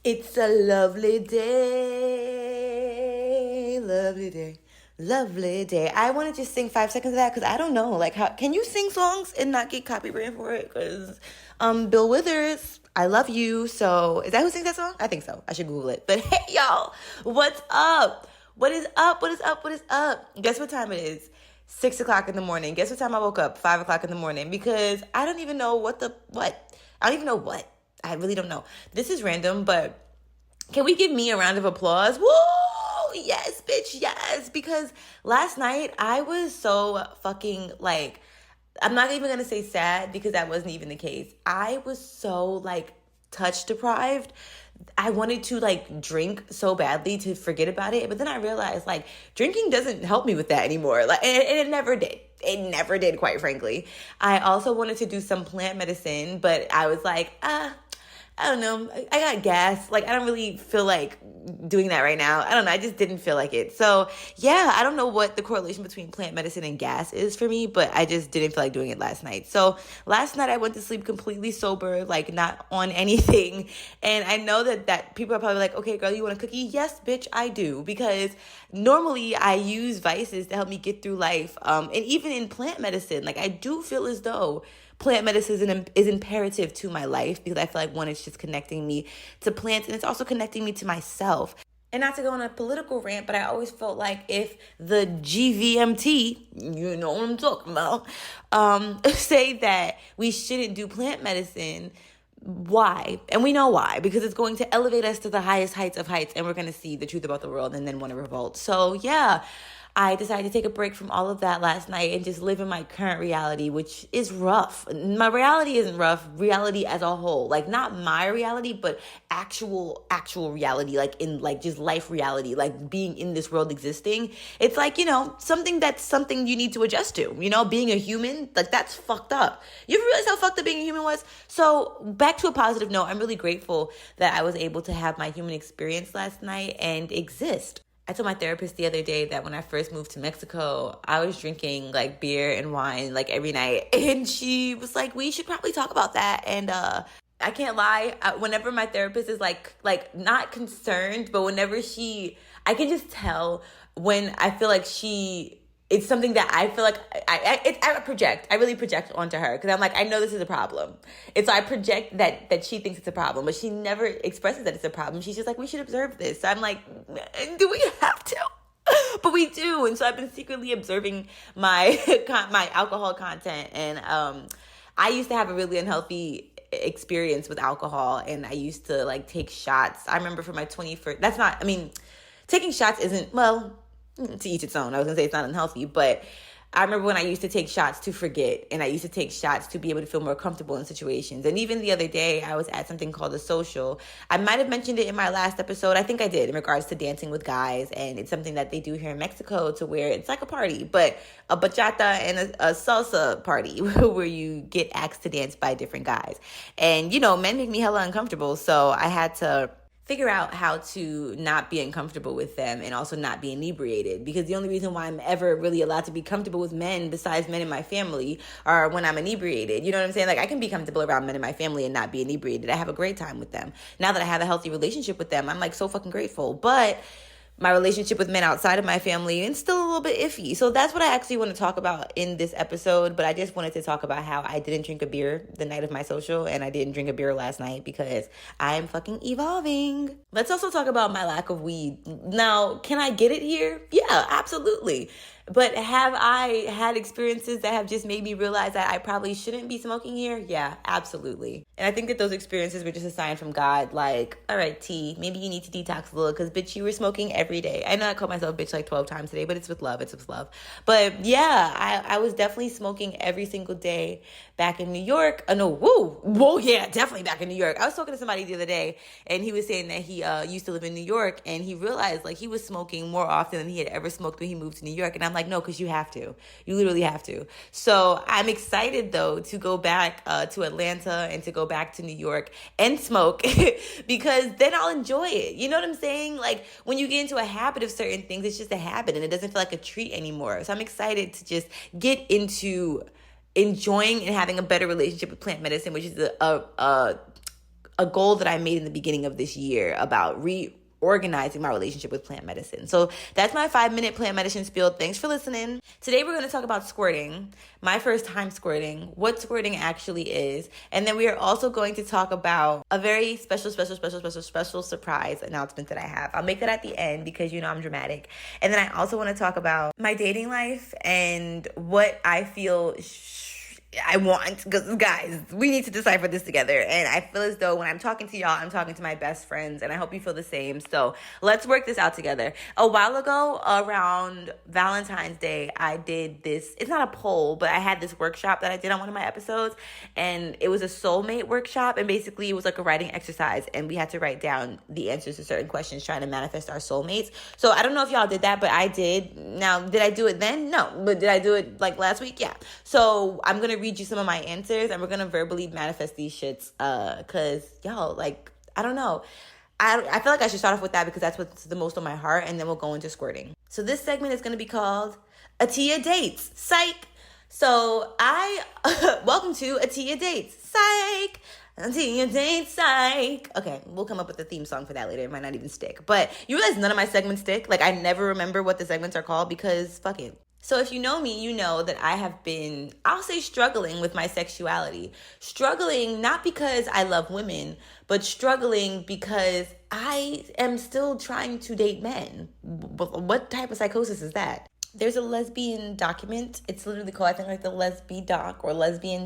It's a lovely day, lovely day, lovely day. I want to just sing 5 seconds of that because I don't know, like, how can you sing songs and not get copyrighted for it? Because Bill Withers, I love you. So is that who sings that song? I think so. I should Google it. But hey, y'all, what's up? What is up? What is up? What is up? Guess what time it is? 6 o'clock in the morning. Guess what time I woke up? 5 o'clock in the morning because I don't even know what. I don't even know what. I really don't know. This is random, but can we give me a round of applause? Woo! Yes, bitch, yes. Because last night I was so fucking like, I'm not even gonna say sad because that wasn't even the case. I was so like touch deprived. I wanted to like drink so badly to forget about it, but then I realized like drinking doesn't help me with that anymore. Like, and it never did. It never did, quite frankly. I also wanted to do some plant medicine, but I was like, I don't know. I got gas. Like, I don't really feel like doing that right now. I don't know. I just didn't feel like it. So, yeah, I don't know what the correlation between plant medicine and gas is for me, but I just didn't feel like doing it last night. So, last night I went to sleep completely sober, like, not on anything. And I know that people are probably like, okay, girl, you want a cookie? Yes, bitch, I do. Because normally I use vices to help me get through life. And even in plant medicine, like, I do feel as though plant medicine is imperative to my life because I feel like, one, it's just connecting me to plants and it's also connecting me to myself. And not to go on a political rant, but I always felt like if the GVMT, you know what I'm talking about, say that we shouldn't do plant medicine, why? And we know why, because it's going to elevate us to the highest heights of heights and we're going to see the truth about the world and then want to revolt. So yeah, I decided to take a break from all of that last night and just live in my current reality, which is rough. My reality isn't rough, reality as a whole. Like, not my reality, but actual reality, like in like just life reality, like being in this world existing. It's like, something you need to adjust to, being a human, like that's fucked up. You ever realize how fucked up being a human was? So back to a positive note, I'm really grateful that I was able to have my human experience last night and exist. I told my therapist the other day that when I first moved to Mexico, I was drinking like beer and wine like every night. And she was like, we should probably talk about that. And I can't lie, whenever my therapist is like not concerned, but whenever I can just tell when I feel like it's something that I feel like I really project onto her because I'm like, I know this is a problem. And so I project that she thinks it's a problem, but she never expresses that it's a problem. She's just like, we should observe this. So I'm like, do we have to? But we do. And so I've been secretly observing my alcohol content. And I used to have a really unhealthy experience with alcohol. And I used to like take shots. I remember for my 21st, taking shots isn't, well, to each its own. I was going to say it's not unhealthy, but I remember when I used to take shots to forget, and I used to take shots to be able to feel more comfortable in situations. And even the other day, I was at something called a social. I might have mentioned it in my last episode. I think I did, in regards to dancing with guys. And it's something that they do here in Mexico to where it's like a party, but a bachata and a salsa party where you get asked to dance by different guys. And, men make me hella uncomfortable. So I had to figure out how to not be uncomfortable with them and also not be inebriated, because the only reason why I'm ever really allowed to be comfortable with men besides men in my family are when I'm inebriated. You know what I'm saying? Like, I can be comfortable around men in my family and not be inebriated. I have a great time with them. Now that I have a healthy relationship with them, I'm like so fucking grateful. But my relationship with men outside of my family is still a little bit iffy. So that's what I actually want to talk about in this episode. But I just wanted to talk about how I didn't drink a beer the night of my social, and I didn't drink a beer last night because I am fucking evolving. Let's also talk about my lack of weed. Now, can I get it here? Yeah, absolutely. But have I had experiences that have just made me realize that I probably shouldn't be smoking here? Yeah, absolutely. And I think that those experiences were just a sign from God, like, all right, T, maybe you need to detox a little because, bitch, you were smoking every day. I know I called myself bitch like 12 times today, but it's with love. It's with love. But yeah, I was definitely smoking every single day back in New York. Whoa, yeah, definitely back in New York. I was talking to somebody the other day, and he was saying that he used to live in New York, and he realized like he was smoking more often than he had ever smoked when he moved to New York. And I'm like, no, because you have to. You literally have to. So I'm excited, though, to go back to Atlanta and to go back to New York and smoke because then I'll enjoy it. You know what I'm saying? Like, when you get into a habit of certain things, it's just a habit and it doesn't feel like a treat anymore. So I'm excited to just get into enjoying and having a better relationship with plant medicine, which is a a goal that I made in the beginning of this year about reorganizing my relationship with plant medicine. So that's my 5-minute plant medicine spiel. Thanks for listening. Today we're going to talk about squirting, my first time squirting, what squirting actually is, and then we are also going to talk about a very special surprise announcement that I have. I'll make that at the end because you know I'm dramatic. And then I also want to talk about my dating life and what I feel I want, because guys, we need to decipher this together. And I feel as though when I'm talking to y'all, I'm talking to my best friends, and I hope you feel the same. So let's work this out together. A while ago, around Valentine's Day, I did this. It's not a poll, but I had this workshop that I did on one of my episodes, and it was a soulmate workshop. And basically, it was like a writing exercise, and we had to write down the answers to certain questions, trying to manifest our soulmates. So I don't know if y'all did that, but I did. Now, did I do it then? No. But did I do it like last week? Yeah. So I'm going to read you some of my answers, and we're gonna verbally manifest these shits, cause y'all, like, I don't know, I feel like I should start off with that because that's what's the most on my heart, and then we'll go into squirting. So this segment is gonna be called Atiya Dates, Psych. So welcome to Atiya Dates, Psych. Atiya Dates, Psych. Okay, we'll come up with a theme song for that later. It might not even stick, but you realize none of my segments stick. Like, I never remember what the segments are called because fuck it. So if you know me, you know that I have been, I'll say, struggling with my sexuality. Struggling not because I love women, but struggling because I am still trying to date men. What type of psychosis is that? There's a lesbian document. It's literally called, I think, like the lesbian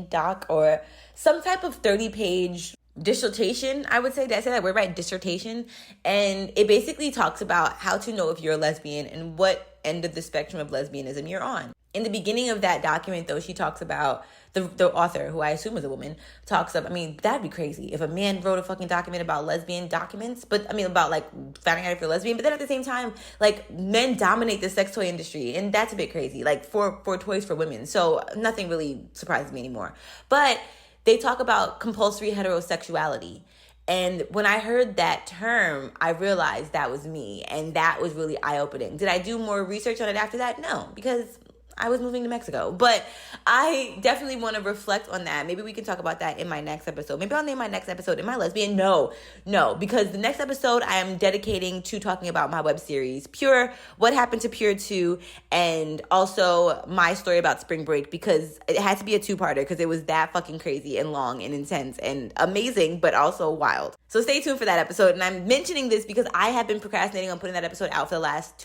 doc or some type of 30-page dissertation, I would say. Did I say that word right? Dissertation. And it basically talks about how to know if you're a lesbian and what end of the spectrum of lesbianism you're on. In the beginning of that document, though, she talks about, the author, who I assume is a woman, talks about, I mean, that'd be crazy if a man wrote a fucking document about lesbian documents, but I mean, about like finding out if you're lesbian, but then at the same time, like, men dominate the sex toy industry, and that's a bit crazy, like for toys for women. So nothing really surprises me anymore. But they talk about compulsory heterosexuality. And when I heard that term, I realized that was me. And that was really eye-opening. Did I do more research on it after that? No, because I was moving to Mexico. But I definitely want to reflect on that. Maybe we can talk about that in my next episode. Maybe I'll name my next episode, Am I Lesbian? No, because the next episode I am dedicating to talking about my web series, Pure, What Happened to Pure 2, and also my story about spring break, because it had to be a 2-parter because it was that fucking crazy and long and intense and amazing, but also wild. So stay tuned for that episode. And I'm mentioning this because I have been procrastinating on putting that episode out for the last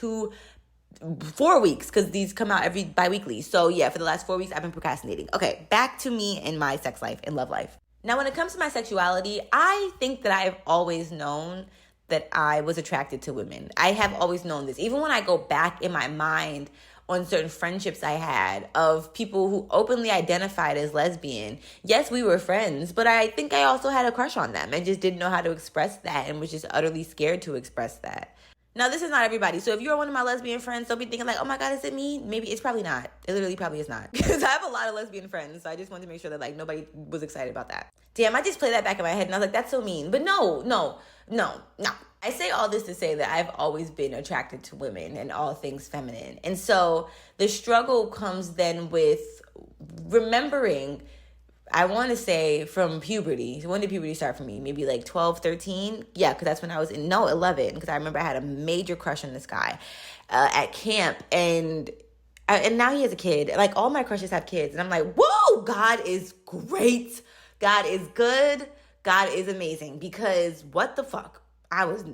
4 weeks, because these come out every bi-weekly. So yeah, for the last 4 weeks, I've been procrastinating. Okay, back to me and my sex life and love life. Now, when it comes to my sexuality, I think that I've always known that I was attracted to women. I have always known this. Even when I go back in my mind on certain friendships I had of people who openly identified as lesbian. Yes, we were friends, but I think I also had a crush on them and just didn't know how to express that and was just utterly scared to express that. Now, this is not everybody. So if you're one of my lesbian friends, don't be thinking like, oh my God, is it me? Maybe it's probably not. It literally probably is not. Because I have a lot of lesbian friends. So I just wanted to make sure that like nobody was excited about that. Damn, I just played that back in my head and I was like, that's so mean. But no. I say all this to say that I've always been attracted to women and all things feminine. And so the struggle comes then with remembering, I want to say from puberty. So when did puberty start for me? Maybe like 12, 13? Yeah, because that's when I was 11. Because I remember I had a major crush on this guy at camp. And now he has a kid. Like, all my crushes have kids. And I'm like, whoa, God is great. God is good. God is amazing. Because what the fuck? I was,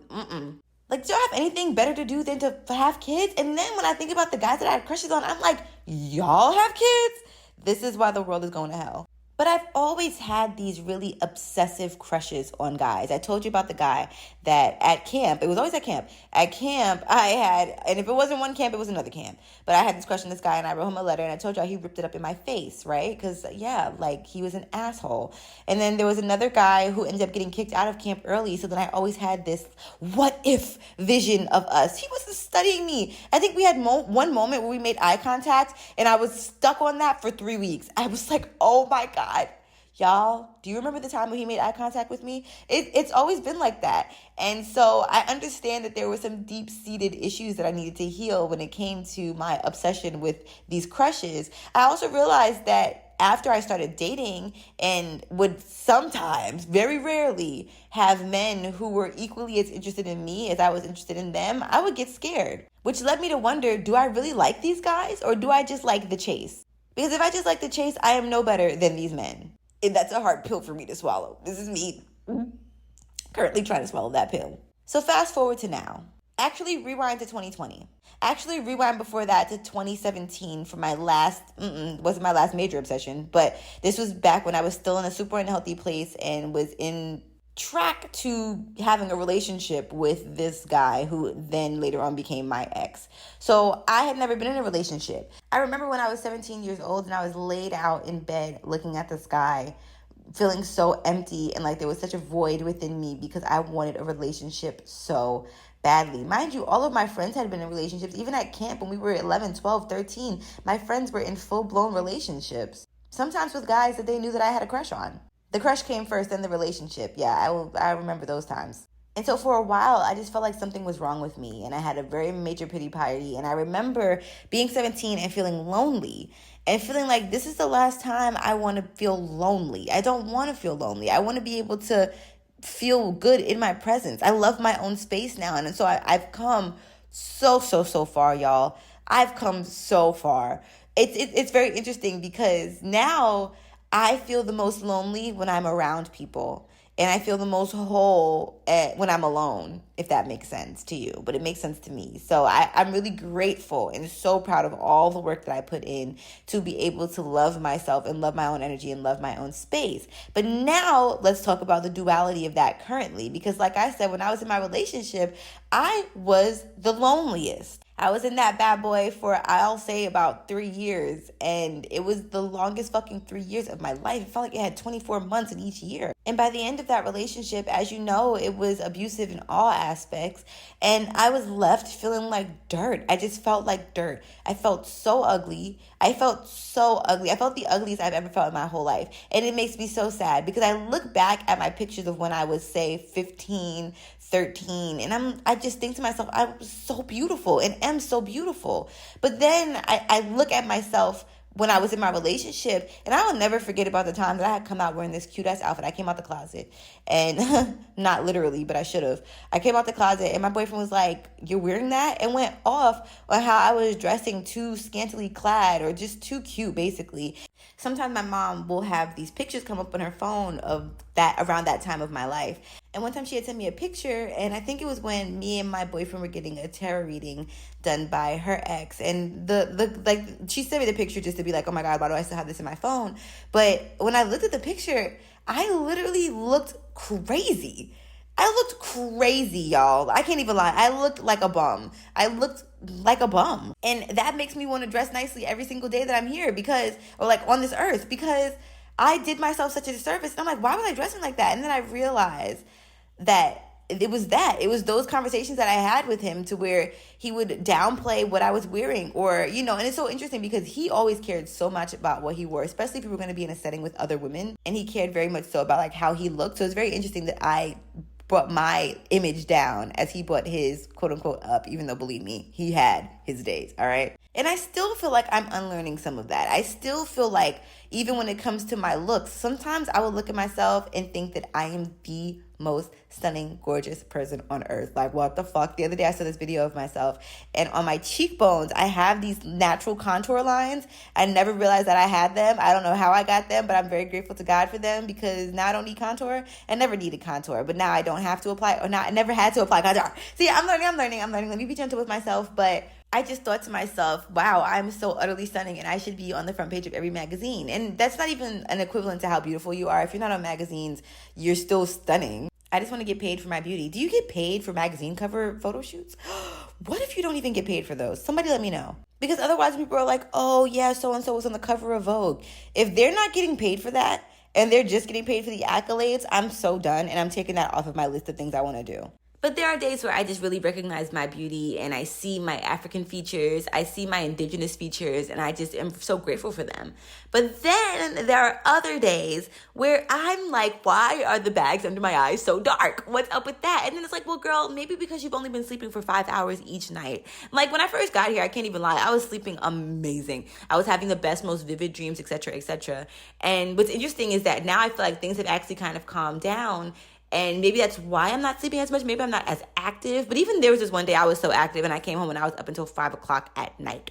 Like, do y'all have anything better to do than to have kids? And then when I think about the guys that I had crushes on, I'm like, y'all have kids? This is why the world is going to hell. But I've always had these really obsessive crushes on guys. I told you about the guy that at camp, it was always at camp. At camp, I had, and if it wasn't one camp, it was another camp. But I had this crush on this guy, and I wrote him a letter, and I told y'all he ripped it up in my face, right? Because, yeah, like, he was an asshole. And then there was another guy who ended up getting kicked out of camp early, so then I always had this what-if vision of us. He wasn't studying me. I think we had one moment where we made eye contact, and I was stuck on that for 3 weeks. I was like, oh, my God. Y'all, do you remember the time when he made eye contact with me? It's always been like that. And so I understand that there were some deep-seated issues that I needed to heal when it came to my obsession with these crushes. I also realized that after I started dating and would sometimes, very rarely, have men who were equally as interested in me as I was interested in them, I would get scared. Which led me to wonder, do I really like these guys or do I just like the chase? Because if I just like the chase, I am no better than these men. And that's a hard pill for me to swallow. This is me currently trying to swallow that pill. So fast forward to now. Actually rewind to 2020. Actually rewind before that to 2017 for my last, wasn't my last major obsession, but this was back when I was still in a super unhealthy place and was in track to having a relationship with this guy who then later on became my ex. So I had never been in a relationship. I remember when I was 17 years old and I was laid out in bed looking at the sky, feeling so empty and like there was such a void within me because I wanted a relationship so badly. Mind you, all of my friends had been in relationships. Even at camp when we were 11, 12, 13, my friends were in full-blown relationships. Sometimes with guys that they knew that I had a crush on. The crush came first, then the relationship. Yeah, I remember those times. And so for a while, I just felt like something was wrong with me. And I had a very major pity party. And I remember being 17 and feeling lonely. And feeling like this is the last time I want to feel lonely. I don't want to feel lonely. I want to be able to feel good in my presence. I love my own space now. And so I've come so far, y'all. I've come so far. It's very interesting because now I feel the most lonely when I'm around people. And I feel the most whole when I'm alone, if that makes sense to you. But it makes sense to me. So I'm really grateful and so proud of all the work that I put in to be able to love myself and love my own energy and love my own space. But now let's talk about the duality of that currently. Because like I said, when I was in my relationship, I was the loneliest. I was in that bad boy for, I'll say, about 3 years. And it was the longest fucking 3 years of my life. It felt like it had 24 months in each year. And by the end of that relationship, as you know, it was abusive in all aspects. And I was left feeling like dirt. I just felt like dirt. I felt so ugly. I felt the ugliest I've ever felt in my whole life. And it makes me so sad because I look back at my pictures of when I was, say, 15, 13, and I just think to myself, I was so beautiful and am so beautiful. But then I look at myself when I was in my relationship, and I will never forget about the time that I had come out wearing this cute ass outfit. I came out the closet, and not literally, but I should have. I came out the closet, and my boyfriend was like, "You're wearing that?" and went off on how I was dressing too scantily clad or just too cute, basically. Sometimes my mom will have these pictures come up on her phone of that around that time of my life. And one time she had sent me a picture, and I think it was when me and my boyfriend were getting a tarot reading done by her ex. And she sent me the picture just to be like, oh my God, why do I still have this in my phone? But when I looked at the picture, I literally looked crazy. I looked crazy, y'all. I can't even lie. I looked like a bum. And that makes me want to dress nicely every single day that I'm here on this earth, because I did myself such a disservice. And I'm like, why was I dressing like that? And then I realized that it was those conversations that I had with him to where he would downplay what I was wearing and it's so interesting because he always cared so much about what he wore, especially if we were going to be in a setting with other women. And he cared very much so about like how he looked. So it's very interesting that I brought my image down as he brought his quote unquote up, even though, believe me, he had his days. All right. And I still feel like I'm unlearning some of that. I still feel like even when it comes to my looks, sometimes I will look at myself and think that I am the most stunning, gorgeous person on earth. Like, what the fuck? The other day I saw this video of myself, and on my cheekbones, I have these natural contour lines. I never realized that I had them. I don't know how I got them, but I'm very grateful to God for them because now I don't need contour. I never needed contour, but now I don't have to apply, I never had to apply contour. See, I'm learning. Let me be gentle with myself, but I just thought to myself, wow, I'm so utterly stunning and I should be on the front page of every magazine. And that's not even an equivalent to how beautiful you are. If you're not on magazines, you're still stunning. I just want to get paid for my beauty. Do you get paid for magazine cover photo shoots? What if you don't even get paid for those? Somebody let me know. Because otherwise people are like, oh yeah, so-and-so was on the cover of Vogue. If they're not getting paid for that and they're just getting paid for the accolades, I'm so done and I'm taking that off of my list of things I want to do. But there are days where I just really recognize my beauty and I see my African features, I see my indigenous features, and I just am so grateful for them. But then there are other days where I'm like, why are the bags under my eyes so dark? What's up with that? And then it's like, well, girl, maybe because you've only been sleeping for 5 hours each night. Like when I first got here, I can't even lie, I was sleeping amazing. I was having the best, most vivid dreams, etc., etc. And what's interesting is that now I feel like things have actually kind of calmed down. And maybe that's why I'm not sleeping as much. Maybe I'm not as active. But even there was this one day I was so active and I came home and I was up until 5 o'clock at night.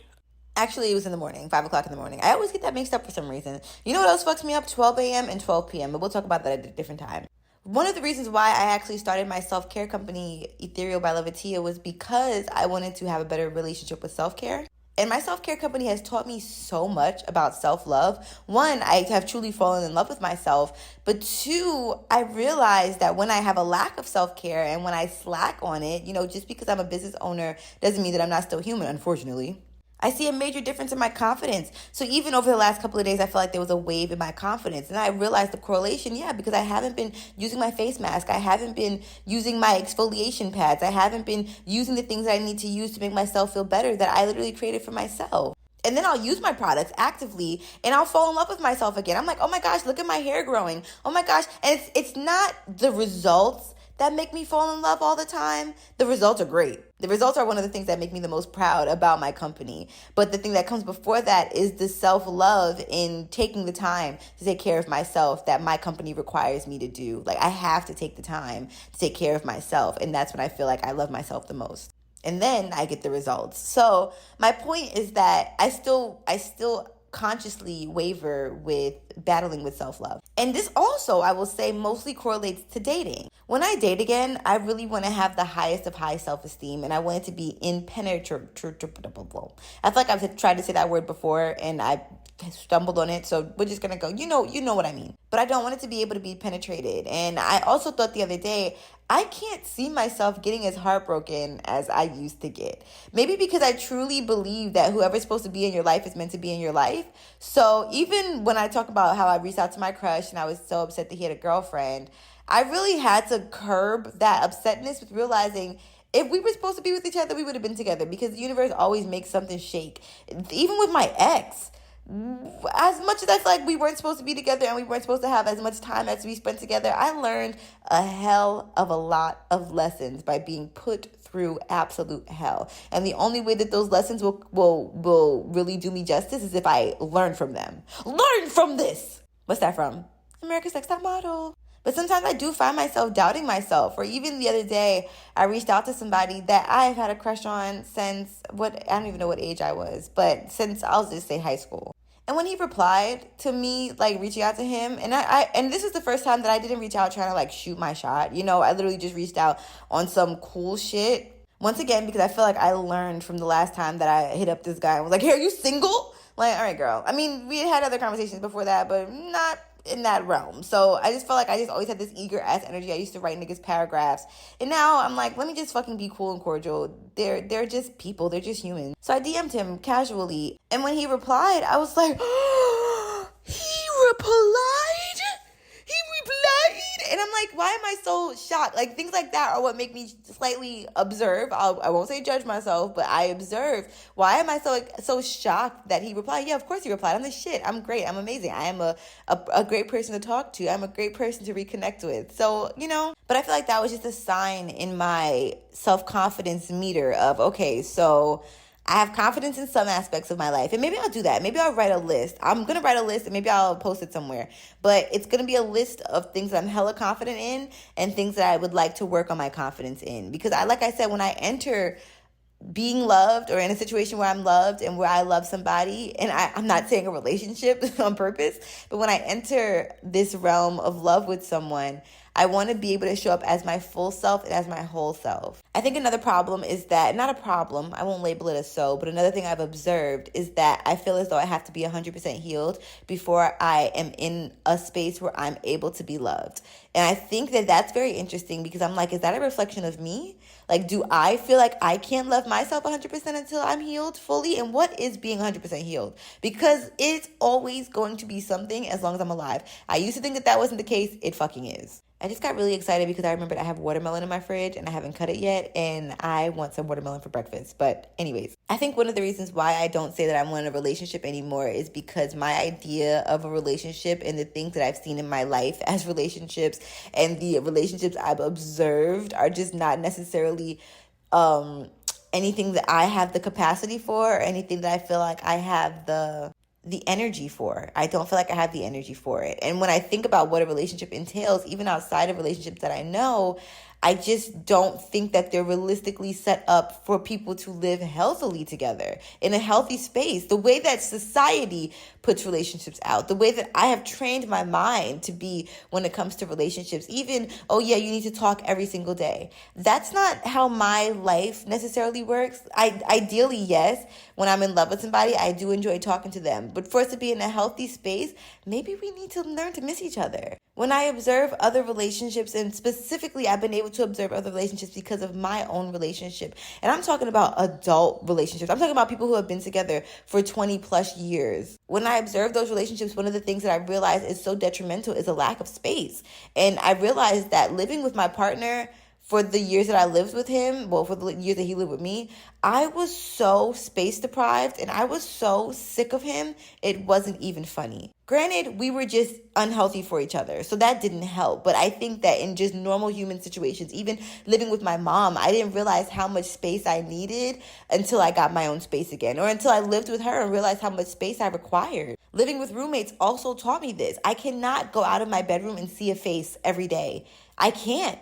Actually, it was in the morning, 5 o'clock in the morning. I always get that mixed up for some reason. You know what else fucks me up? 12 a.m. and 12 p.m. But we'll talk about that at a different time. One of the reasons why I actually started my self-care company, Ethereal by Atiya, was because I wanted to have a better relationship with self-care. And my self-care company has taught me so much about self-love. One, I have truly fallen in love with myself. But two, I realized that when I have a lack of self-care and when I slack on it, just because I'm a business owner doesn't mean that I'm not still human, unfortunately. I see a major difference in my confidence. So even over the last couple of days, I feel like there was a wave in my confidence. And I realized the correlation, because I haven't been using my face mask. I haven't been using my exfoliation pads. I haven't been using the things that I need to use to make myself feel better that I literally created for myself. And then I'll use my products actively and I'll fall in love with myself again. I'm like, oh my gosh, look at my hair growing. Oh my gosh. And it's not the results that make me fall in love all the time. The results are great. The results are one of the things that make me the most proud about my company. But the thing that comes before that is the self-love in taking the time to take care of myself that my company requires me to do. Like I have to take the time to take care of myself. And that's when I feel like I love myself the most. And then I get the results. So my point is that I still consciously waver with battling with self-love. And this also, I will say, mostly correlates to dating. When I date again, I really want to have the highest of high self-esteem and I want it to be impenetrable. I feel like I've tried to say that word before and I stumbled on it, so we're just gonna go, you know what I mean. But I don't want it to be able to be penetrated. And I also thought the other day, I can't see myself getting as heartbroken as I used to get. Maybe because I truly believe that whoever's supposed to be in your life is meant to be in your life. So even when I talk about how I reached out to my crush and I was so upset that he had a girlfriend, I really had to curb that upsetness with realizing if we were supposed to be with each other, we would have been together because the universe always makes something shake. Even with my ex, as much as I feel like we weren't supposed to be together and we weren't supposed to have as much time as we spent together, I learned a hell of a lot of lessons by being put through absolute hell. And the only way that those lessons will really do me justice is if I learn from them. Learn from this! What's that from? America's Next Top Model. But sometimes I do find myself doubting myself. Or even the other day, I reached out to somebody that I've had a crush on since, I don't even know what age I was, but since, I'll just say high school. And when he replied to me, like reaching out to him, and this is the first time that I didn't reach out trying to like shoot my shot. I literally just reached out on some cool shit. Once again, because I feel like I learned from the last time that I hit up this guy and was like, hey, are you single? Like, all right, girl. I mean, we had other conversations before that, but not in that realm. So I just felt like I just always had this eager ass energy. I used to write niggas paragraphs. And now I'm like, let me just fucking be cool and cordial. They're just people. They're just humans. So I DM'd him casually. And when he replied, I was like, he replied? And I'm like, why am I so shocked? Like, things like that are what make me slightly observe. I won't say judge myself, but I observe. Why am I so shocked that he replied? Yeah, of course he replied. I'm the shit. I'm great. I'm amazing. I am a great person to talk to. I'm a great person to reconnect with. So, But I feel like that was just a sign in my self-confidence meter of, okay, so I have confidence in some aspects of my life. And maybe I'll do that. Maybe I'll write a list. I'm going to write a list and maybe I'll post it somewhere. But it's going to be a list of things that I'm hella confident in and things that I would like to work on my confidence in. Because like I said, when I enter being loved or in a situation where I'm loved and where I love somebody, and I'm not saying a relationship on purpose, but when I enter this realm of love with someone, I want to be able to show up as my full self and as my whole self. I think another problem is that, not a problem, I won't label it as so, but another thing I've observed is that I feel as though I have to be 100% healed before I am in a space where I'm able to be loved. And I think that that's very interesting because I'm like, is that a reflection of me? Like, do I feel like I can't love myself 100% until I'm healed fully? And what is being 100% healed? Because it's always going to be something as long as I'm alive. I used to think that wasn't the case. It fucking is. I just got really excited because I remembered I have watermelon in my fridge and I haven't cut it yet, and I want some watermelon for breakfast. But anyways, I think one of the reasons why I don't say that I'm in a relationship anymore is because my idea of a relationship and the things that I've seen in my life as relationships and the relationships I've observed are just not necessarily anything that I have the capacity for, or anything that I feel like I have the energy for. I don't feel like I have the energy for it. And when I think about what a relationship entails, even outside of relationships that I know, I just don't think that they're realistically set up for people to live healthily together in a healthy space. The way that society puts relationships out, the way that I have trained my mind to be when it comes to relationships, even, oh yeah, you need to talk every single day. That's not how my life necessarily works. Ideally, yes, when I'm in love with somebody, I do enjoy talking to them. But for us to be in a healthy space, maybe we need to learn to miss each other. When I observe other relationships, and specifically I've been able to observe other relationships because of my own relationship, and I'm talking about adult relationships. I'm talking about people who have been together for 20 plus years. When I observe those relationships, one of the things that I realize is so detrimental is a lack of space. And I realized that living with my partner for the years that I lived with him, well, for the years that he lived with me, I was so space deprived and I was so sick of him, it wasn't even funny. Granted, we were just unhealthy for each other, so that didn't help. But I think that in just normal human situations, even living with my mom, I didn't realize how much space I needed until I got my own space again, or until I lived with her and realized how much space I required. Living with roommates also taught me this. I cannot go out of my bedroom and see a face every day. I can't.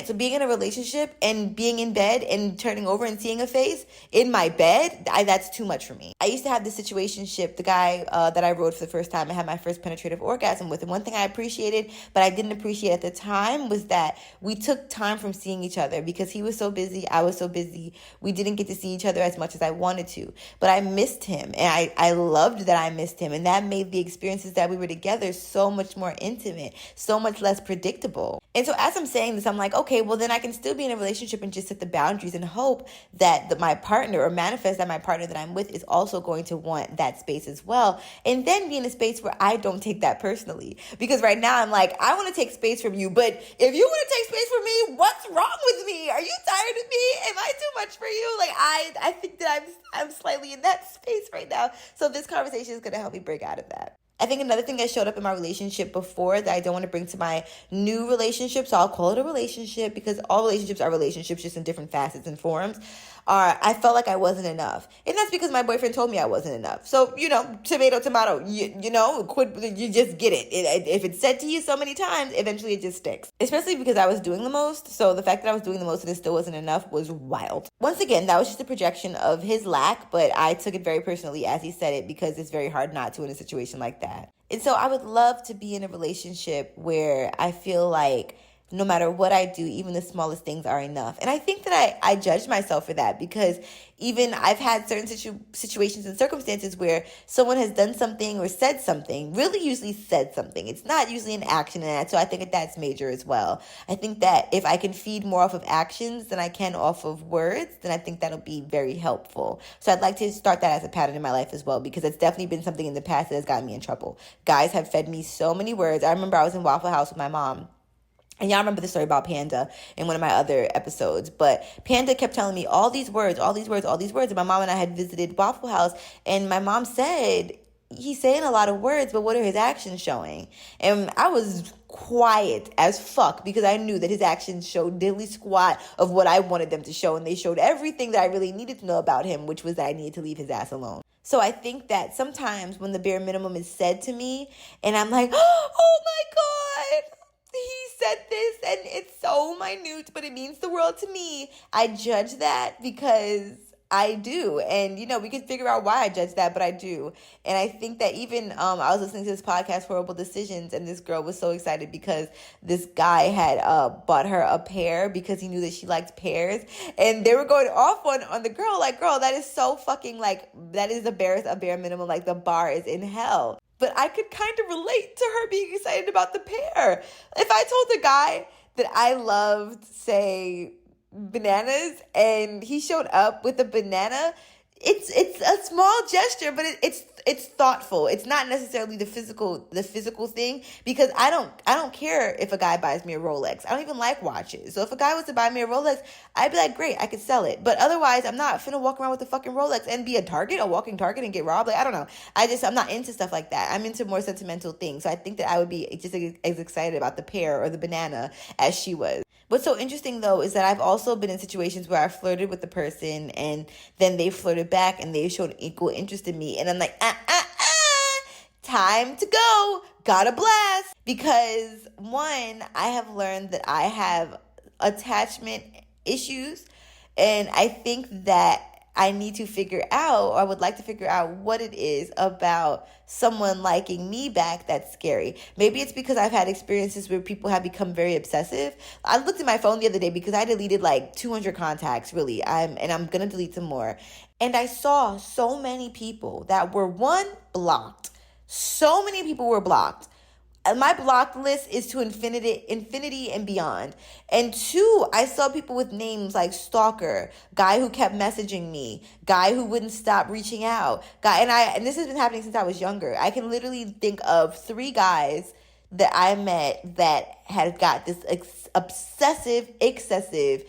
So being in a relationship and being in bed and turning over and seeing a face in my bed, that's too much for me. I used to have this situationship, the guy that I rode for the first time. I had my first penetrative orgasm with him. One thing I appreciated, but I didn't appreciate at the time, was that we took time from seeing each other because he was so busy, I was so busy. We didn't get to see each other as much as I wanted to. But I missed him, and I loved that I missed him, and that made the experiences that we were together so much more intimate, so much less predictable. And so as I'm saying this, I'm like, okay, well then I can still be in a relationship and just set the boundaries and hope that my partner, or manifest that my partner that I'm with, is also going to want that space as well. And then be in a space where I don't take that personally. Because right now I'm like, I want to take space from you, but if you want to take space from me, what's wrong with me? Are you tired of me? Am I too much for you? Like I think that I'm slightly in that space right now. So this conversation is going to help me break out of that. I think another thing that showed up in my relationship before that I don't want to bring to my new relationship, so I'll call it a relationship because all relationships are relationships, just in different facets and forms, I felt like I wasn't enough. And that's because my boyfriend told me I wasn't enough. So, tomato, tomato, you just get it. If it's said to you so many times, eventually it just sticks. Especially because I was doing the most. So the fact that I was doing the most and it still wasn't enough was wild. Once again, that was just a projection of his lack, but I took it very personally as he said it because it's very hard not to in a situation like that. And so I would love to be in a relationship where I feel like no matter what I do, even the smallest things are enough. And I think that I judged myself for that because even I've had certain situations and circumstances where someone has done something or said something, really usually said something. It's not usually an action in that. So I think that that's major as well. I think that if I can feed more off of actions than I can off of words, then I think that'll be very helpful. So I'd like to start that as a pattern in my life as well, because it's definitely been something in the past that has gotten me in trouble. Guys have fed me so many words. I remember I was in Waffle House with my mom. And y'all remember the story about Panda in one of my other episodes. But Panda kept telling me all these words. And my mom and I had visited Waffle House. And my mom said, he's saying a lot of words, but what are his actions showing? And I was quiet as fuck because I knew that his actions showed diddly squat of what I wanted them to show. And they showed everything that I really needed to know about him, which was that I needed to leave his ass alone. So I think that sometimes when the bare minimum is said to me and I'm like, oh my God, he said this and it's so minute, but it means the world to me. I judge that because I do. And, we can figure out why I judge that, but I do. And I think that even I was listening to this podcast, Horrible Decisions, and this girl was so excited because this guy had bought her a pear because he knew that she liked pears. And they were going off on the girl, like, girl, that is so fucking, like, that is a bare minimum. Like, the bar is in hell. But I could kind of relate to her being excited about the pear. If I told a guy that I loved, say, bananas, and he showed up with a banana, it's a small gesture, but it's thoughtful. It's not necessarily the physical thing, because I don't care if a guy buys me a Rolex. I don't even like watches. So if a guy was to buy me a Rolex, I'd be like, great, I could sell it. But otherwise, I'm not finna walk around with a fucking Rolex and be a walking target and get robbed. Like, I don't know. I'm not into stuff like that. I'm into more sentimental things. So I think that I would be just as excited about the pear or the banana as she was. What's so interesting, though, is that I've also been in situations where I flirted with the person and then they flirted back and they showed equal interest in me. And I'm like, time to go. Gotta blast. Because, one, I have learned that I have attachment issues. And I think that I need to figure out, or I would like to figure out, what it is about someone liking me back that's scary. Maybe it's because I've had experiences where people have become very obsessive. I looked at my phone the other day because I deleted like 200 contacts, really. I'm going to delete some more. And I saw so many people that were, one, blocked. So many people were blocked. My blocked list is to infinity and beyond. And two, I saw people with names like stalker, guy who kept messaging me, guy who wouldn't stop reaching out, and this has been happening since I was younger. I can literally think of 3 guys that I met that had got this excessive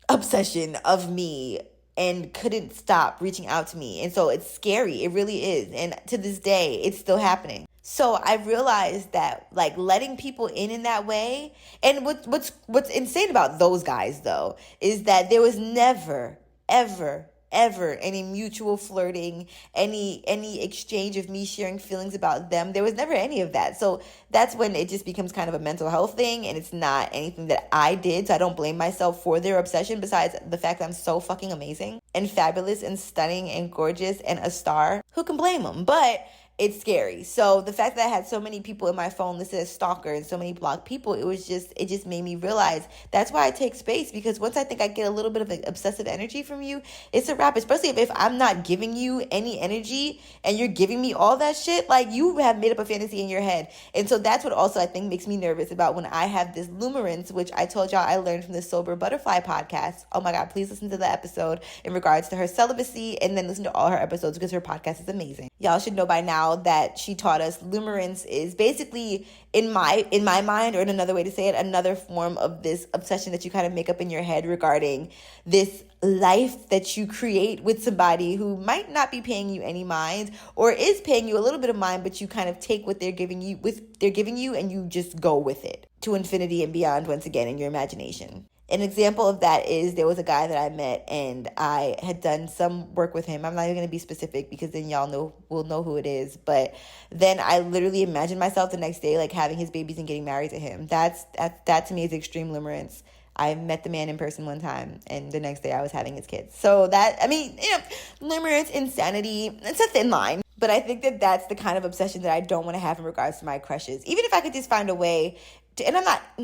obsession of me and couldn't stop reaching out to me. And so it's scary. It really is. And to this day, it's still happening. So I realized that, like, letting people in that way, and what's insane about those guys, though, is that there was never, ever any mutual flirting, any exchange of me sharing feelings about them. There was never any of that. So that's when it just becomes kind of a mental health thing, and it's not anything that I did. So I don't blame myself for their obsession, besides the fact that I'm so fucking amazing and fabulous and stunning and gorgeous and a star. Who can blame them? But it's scary. So the fact that I had so many people in my phone listed as stalker and so many blocked people, it just made me realize that's why I take space, because once I think I get a little bit of obsessive energy from you, it's a wrap. Especially if I'm not giving you any energy and you're giving me all that shit, like, you have made up a fantasy in your head. And so that's what also I think makes me nervous about when I have this limerence, which I told y'all I learned from the Sober Butterfly podcast. Oh my God, please listen to the episode in regards to her celibacy, and then listen to all her episodes because her podcast is amazing. Y'all should know by now that she taught us limerence is basically, in my mind, or in another way to say it, another form of this obsession that you kind of make up in your head regarding this life that you create with somebody who might not be paying you any mind, or is paying you a little bit of mind, but you kind of take what they're giving you and you just go with it to infinity and beyond, once again, in your imagination. An example of that is, there was a guy that I met and I had done some work with him. I'm not even going to be specific because then y'all will know who it is. But then I literally imagined myself the next day, like, having his babies and getting married to him. That to me is extreme limerence. I met the man in person one time, and the next day I was having his kids. So limerence, insanity, it's a thin line. But I think that that's the kind of obsession that I don't want to have in regards to my crushes. Even if I could just find a way to, and I'm not, I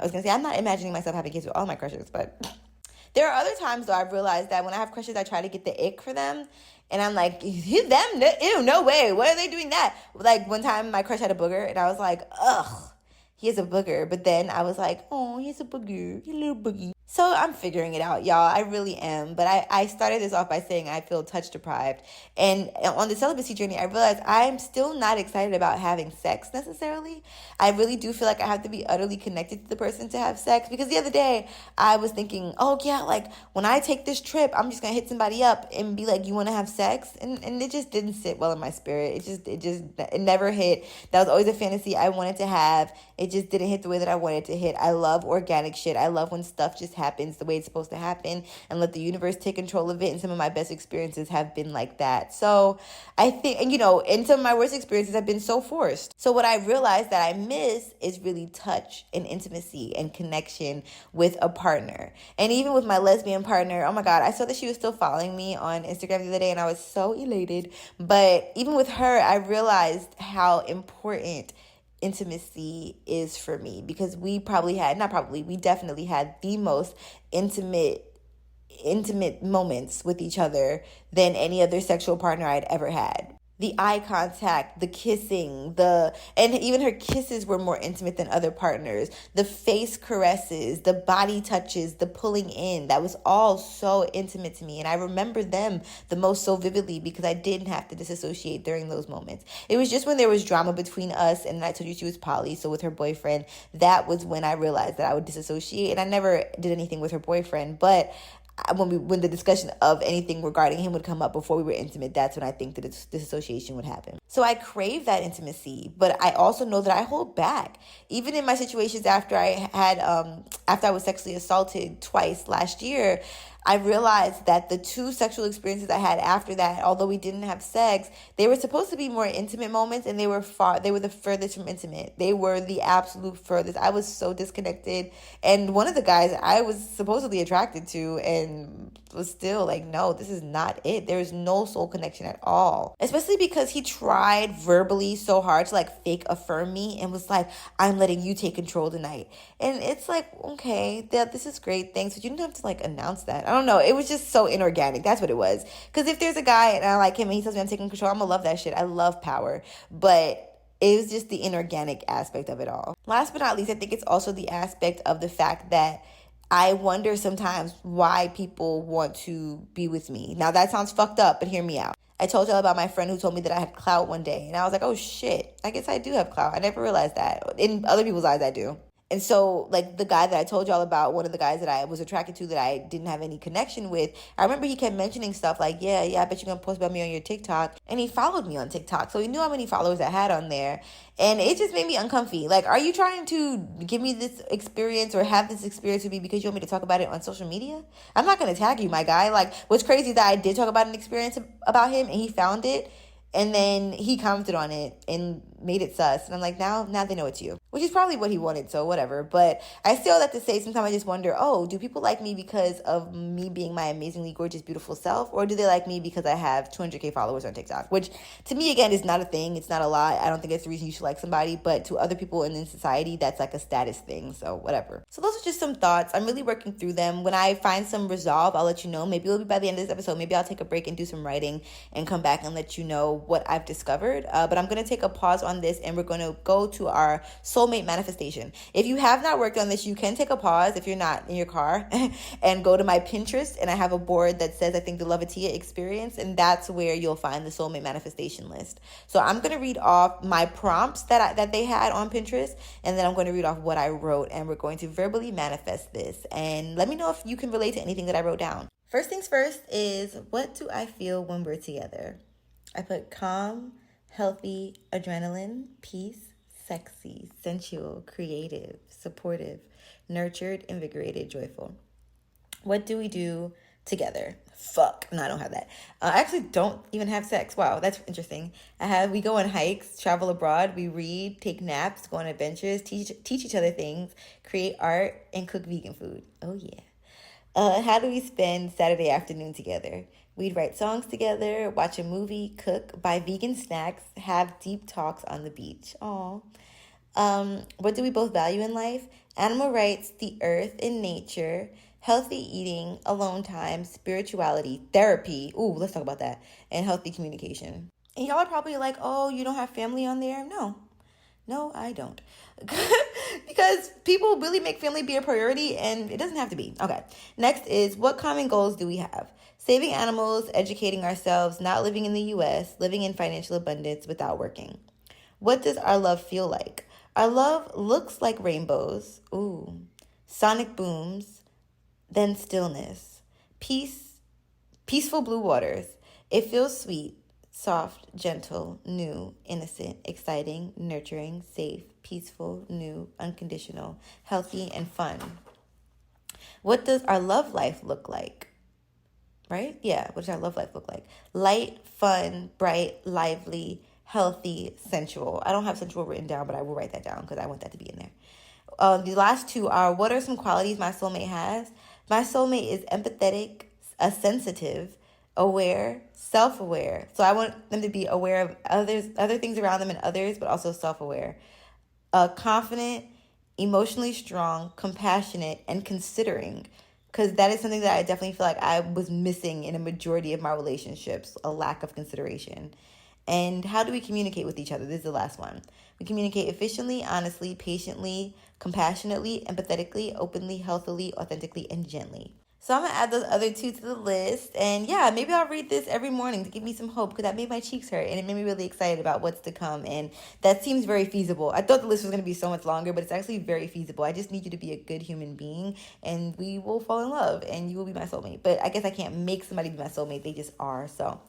was going to say, I'm not imagining myself having kids with all my crushes, but there are other times, though, I've realized that when I have crushes, I try to get the ick for them. And I'm like, ew, no way. Why are they doing that? Like, one time my crush had a booger, and I was like, ugh, he has a booger. But then I was like, oh, he has a booger, a little boogie. So I'm figuring it out, y'all. I really am. But I started this off by saying I feel touch deprived. And on the celibacy journey, I realized I'm still not excited about having sex necessarily. I really do feel like I have to be utterly connected to the person to have sex. Because the other day, I was thinking, oh yeah, like, when I take this trip, I'm just going to hit somebody up and be like, you want to have sex? And it just didn't sit well in my spirit. It never hit. That was always a fantasy I wanted to have. It just didn't hit the way that I wanted it to hit. I love organic shit. I love when stuff just happens the way it's supposed to happen and let the universe take control of it. And some of my best experiences have been like that. So I think, and some of my worst experiences have been so forced. So what I realized that I miss is really touch and intimacy and connection with a partner. And even with my lesbian partner, oh my God, I saw that she was still following me on Instagram the other day, and I was so elated. But even with her, I realized how important intimacy is for me, because we definitely had the most intimate moments with each other than any other sexual partner I'd ever had. the eye contact, the kissing, and even her kisses were more intimate than other partners. The face caresses, the body touches, the pulling in, that was all so intimate to me. And I remember them the most so vividly because I didn't have to disassociate during those moments. It was just when there was drama between us, and I told you she was poly, so with her boyfriend, that was when I realized that I would disassociate. And I never did anything with her boyfriend, but when the discussion of anything regarding him would come up before we were intimate, that's when I think that disassociation would happen. So I crave that intimacy, but I also know that I hold back. Even in my situations after I was sexually assaulted twice last year, I realized that the two sexual experiences I had after that, although we didn't have sex, they were supposed to be more intimate moments, and they were the furthest from intimate. They were the absolute furthest. I was so disconnected. And one of the guys I was supposedly attracted to and was still like, no, this is not it. There is no soul connection at all. Especially because he tried verbally so hard to like fake affirm me and was like, I'm letting you take control tonight. And it's like, okay, this is great, thanks, but you didn't have to like announce that. I don't know. It was just so inorganic. That's what it was. Because if there's a guy and I like him and he tells me I'm taking control, I'm going to love that shit. I love power. But it was just the inorganic aspect of it all. Last but not least, I think it's also the aspect of the fact that I wonder sometimes why people want to be with me. Now, that sounds fucked up, but hear me out. I told y'all about my friend who told me that I had clout one day. And I was like, oh, shit. I guess I do have clout. I never realized that. In other people's eyes, I do. And so, like, the guy that I told y'all about, one of the guys that I was attracted to that I didn't have any connection with, I remember he kept mentioning stuff like, yeah, I bet you're going to post about me on your TikTok. And he followed me on TikTok. So he knew how many followers I had on there. And it just made me uncomfy. Like, are you trying to give me this experience or have this experience with me because you want me to talk about it on social media? I'm not going to tag you, my guy. Like, what's crazy is that I did talk about an experience about him and he found it. And then he commented on it and made it sus. And I'm like, now they know it's you. Which is probably what he wanted, so whatever. But I still have to say, sometimes I just wonder, do people like me because of me being my amazingly gorgeous, beautiful self? Or do they like me because I have 200K followers on TikTok? Which, to me, again, is not a thing. It's not a lot. I don't think it's the reason you should like somebody. But to other people in society, that's like a status thing. So whatever. So those are just some thoughts. I'm really working through them. When I find some resolve, I'll let you know. Maybe it'll be by the end of this episode. Maybe I'll take a break and do some writing and come back and let you know what I've discovered. But I'm going to take a pause on this and we're going to go to our soulmate manifestation. If you have not worked on this, you can take a pause if you're not in your car and go to my Pinterest, and I have a board that says, I think, the Atiya experience, and that's where you'll find the soulmate manifestation list. So I'm going to read off my prompts that they had on Pinterest, and then I'm going to read off what I wrote, and we're going to verbally manifest this. And let me know if you can relate to anything that I wrote down. First things first is, what do I feel when we're together? I put calm, healthy, adrenaline, peace, sexy, sensual, creative, supportive, nurtured, invigorated, joyful. What do we do together? Fuck. No, I don't have that. I actually don't even have sex. Wow, that's interesting. We go on hikes, travel abroad, we read, take naps, go on adventures, teach each other things, create art, and cook vegan food. Oh, yeah. How do we spend Saturday afternoon together? We'd write songs together, watch a movie, cook, buy vegan snacks, have deep talks on the beach. Aww. What do we both value in life? Animal rights, the earth and nature, healthy eating, alone time, spirituality, therapy. Ooh, let's talk about that. And healthy communication. And y'all are probably like, oh, you don't have family on there? No, I don't. Because people really make family be a priority, and it doesn't have to be. Okay. Next is, what common goals do we have? Saving animals, educating ourselves, not living in the U.S., living in financial abundance without working. What does our love feel like? Our love looks like rainbows. Ooh. Sonic booms. Then stillness. Peaceful blue waters. It feels sweet, soft, gentle, new, innocent, exciting, nurturing, safe, peaceful, new, unconditional, healthy, and fun. What does our love life look like? Right? Yeah, what does our love life look like? Light, fun, bright, lively, healthy, sensual. I don't have sensual written down, but I will write that down because I want that to be in there. The last two are, what are some qualities my soulmate has? My soulmate is empathetic, sensitive, aware, self-aware. So I want them to be aware of other things around them and others, but also self-aware. Confident, emotionally strong, compassionate, and considering. Because that is something that I definitely feel like I was missing in a majority of my relationships, a lack of consideration. And how do we communicate with each other? This is the last one. We communicate efficiently, honestly, patiently, compassionately, empathetically, openly, healthily, authentically, and gently. So I'm going to add those other 2 to the list. And yeah, maybe I'll read this every morning to give me some hope, because that made my cheeks hurt and it made me really excited about what's to come. And that seems very feasible. I thought the list was going to be so much longer, but it's actually very feasible. I just need you to be a good human being and we will fall in love and you will be my soulmate. But I guess I can't make somebody be my soulmate. They just are. So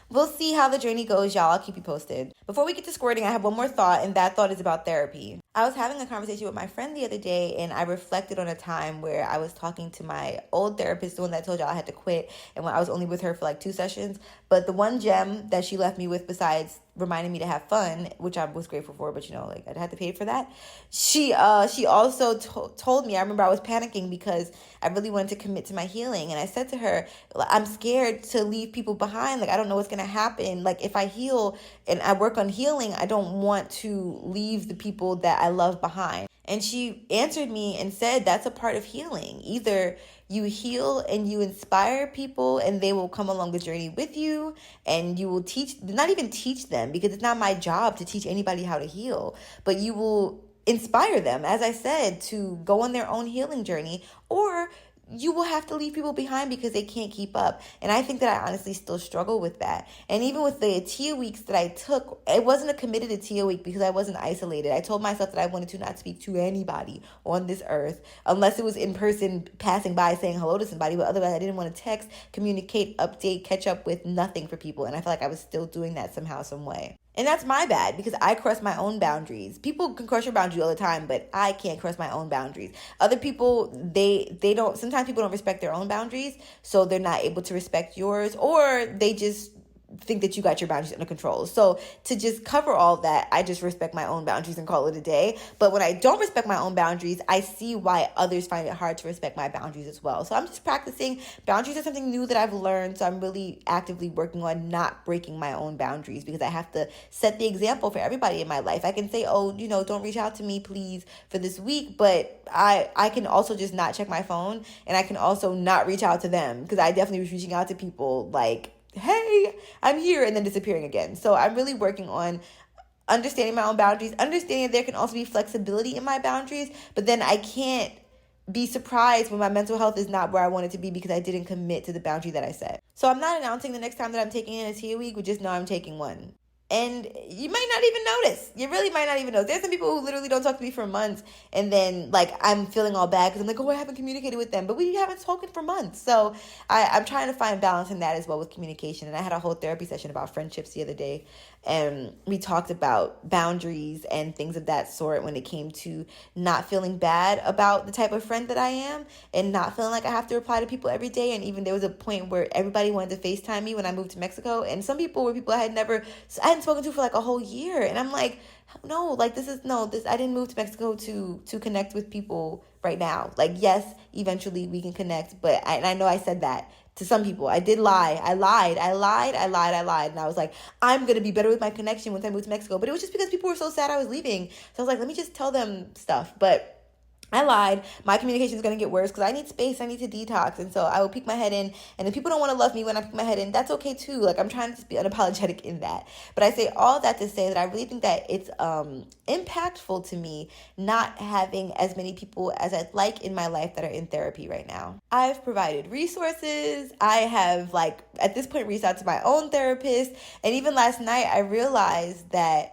we'll see how the journey goes, y'all. I'll keep you posted. Before we get to squirting, I have one more thought, and that thought is about therapy. I was having a conversation with my friend the other day, and I reflected on a time where I was talking to my old therapist, the one that I told y'all I had to quit, and when I was only with her for like 2 sessions. But the one gem that she left me with, besides reminding me to have fun, which I was grateful for, but like I'd have to pay for that. She also told me, I remember I was panicking because I really wanted to commit to my healing. And I said to her, I'm scared to leave people behind. Like, I don't know what's going to happen. Like, if I heal and I work on healing, I don't want to leave the people that I love behind. And she answered me and said, that's a part of healing. Either you heal and you inspire people and they will come along the journey with you, and you will not even teach them, because it's not my job to teach anybody how to heal, but you will inspire them, as I said, to go on their own healing journey, or you will have to leave people behind because they can't keep up. And I think that I honestly still struggle with that. And even with the Atiya weeks that I took, it wasn't a committed Atiya week because I wasn't isolated. I told myself that I wanted to not speak to anybody on this earth unless it was in person, passing by, saying hello to somebody. But otherwise, I didn't want to text, communicate, update, catch up with, nothing for people. And I feel like I was still doing that somehow, some way. And that's my bad, because I cross my own boundaries. People can cross your boundaries all the time, but I can't cross my own boundaries. Other people, they don't, sometimes people don't respect their own boundaries, so they're not able to respect yours, or they just think that you got your boundaries under control. So to just cover all that, I just respect my own boundaries and call it a day. But when I don't respect my own boundaries, I see why others find it hard to respect my boundaries as well. So I'm just practicing. Boundaries are something new that I've learned. So I'm really actively working on not breaking my own boundaries, because I have to set the example for everybody in my life. I can say, don't reach out to me, please, for this week. But I can also just not check my phone, and I can also not reach out to them, because I definitely was reaching out to people like, hey, I'm here, and then disappearing again. So I'm really working on understanding my own boundaries, understanding there can also be flexibility in my boundaries, but then I can't be surprised when my mental health is not where I want it to be because I didn't commit to the boundary that I set. So I'm not announcing the next time that I'm taking an Atiya week, but just know I'm taking one. And you might not even notice. You really might not even notice. There's some people who literally don't talk to me for months, and then I'm feeling all bad because I'm like, I haven't communicated with them, but we haven't spoken for months. So I'm trying to find balance in that as well with communication. And I had a whole therapy session about friendships the other day, and we talked about boundaries and things of that sort when it came to not feeling bad about the type of friend that I am, and not feeling like I have to reply to people every day. And even there was a point where everybody wanted to FaceTime me when I moved to Mexico, and some people were people I hadn't spoken to for like a whole year. And I'm like, no, I didn't move to Mexico to connect with people right now. Yes, eventually we can connect, but I know I said that to some people. I did lie. I lied. And I was like, I'm going to be better with my connection once I move to Mexico. But it was just because people were so sad I was leaving. So I was like, let me just tell them stuff. But I lied. My communication is going to get worse because I need space. I need to detox. And so I will peek my head in. And if people don't want to love me when I peek my head in, that's okay too. I'm trying to just be unapologetic in that. But I say all that to say that I really think that it's impactful to me not having as many people as I'd like in my life that are in therapy right now. I've provided resources. I have at this point reached out to my own therapist. And even last night I realized that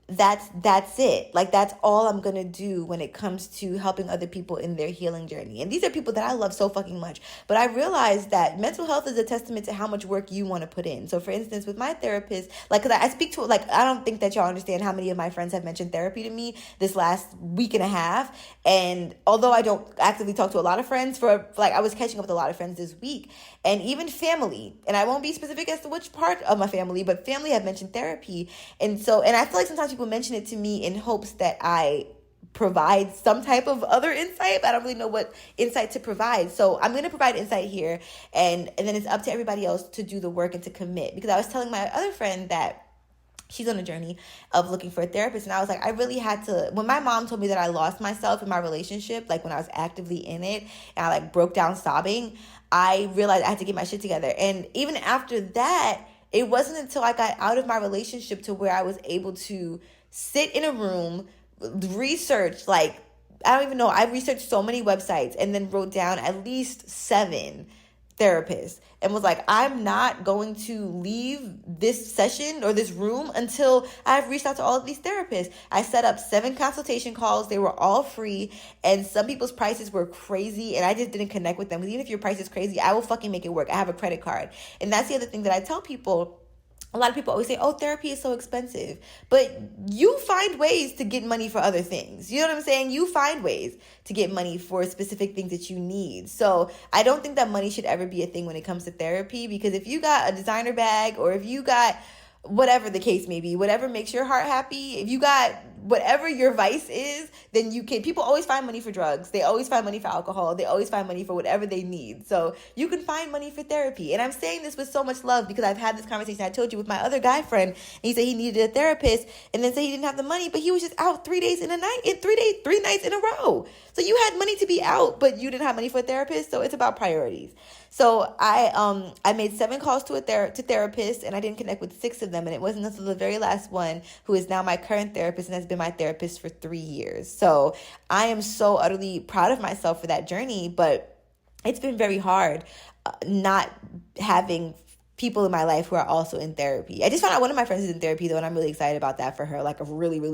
that's it. That's all I'm gonna do when it comes to helping other people in their healing journey. And these are people that I love so fucking much. But I realized that mental health is a testament to how much work you want to put in. So for instance, with my therapist, because I speak to I don't think that y'all understand how many of my friends have mentioned therapy to me this last week and a half. And although I don't actively talk to a lot of friends, I was catching up with a lot of friends this week, and even family. And I won't be specific as to which part of my family, but family have mentioned therapy. And I feel like sometimes people mention it to me in hopes that I provide some type of other insight, but I don't really know what insight to provide. So I'm going to provide insight here, and then it's up to everybody else to do the work and to commit. Because I was telling my other friend that she's on a journey of looking for a therapist, and I was like, I really had to, when my mom told me that I lost myself in my relationship, when I was actively in it, and I broke down sobbing, I realized I had to get my shit together. And even after that, it wasn't until I got out of my relationship to where I was able to sit in a room, research, like, I don't even know. I researched so many websites and then wrote down at least 7 therapists and was like, I'm not going to leave this session or this room until I've reached out to all of these therapists. I set up 7 consultation calls. They were all free, and some people's prices were crazy, and I just didn't connect with them. Because even if your price is crazy, I will fucking make it work. I have a credit card. And that's the other thing that I tell people. A lot of people always say, oh, therapy is so expensive. But you find ways to get money for other things. You know what I'm saying? You find ways to get money for specific things that you need. So I don't think that money should ever be a thing when it comes to therapy. Because if you got a designer bag, or if you got whatever the case may be, whatever makes your heart happy, if you got whatever your vice is, then you can. People always find money for drugs. They always find money for alcohol. They always find money for whatever they need. So you can find money for therapy. And I'm saying this with so much love because I've had this conversation, I told you, with my other guy friend. And he said he needed a therapist and then said he didn't have the money, but he was just out 3 days in a night, 3 nights in a row. So you had money to be out, but you didn't have money for a therapist. So it's about priorities. So I made 7 calls to therapists, and I didn't connect with 6 of them. And it wasn't until the very last one, who is now my current therapist and has been my therapist for 3 years. So I am so utterly proud of myself for that journey, but it's been very hard not having people in my life who are also in therapy. I just found out one of my friends is in therapy though, and I'm really excited about that for her. Like, I'm really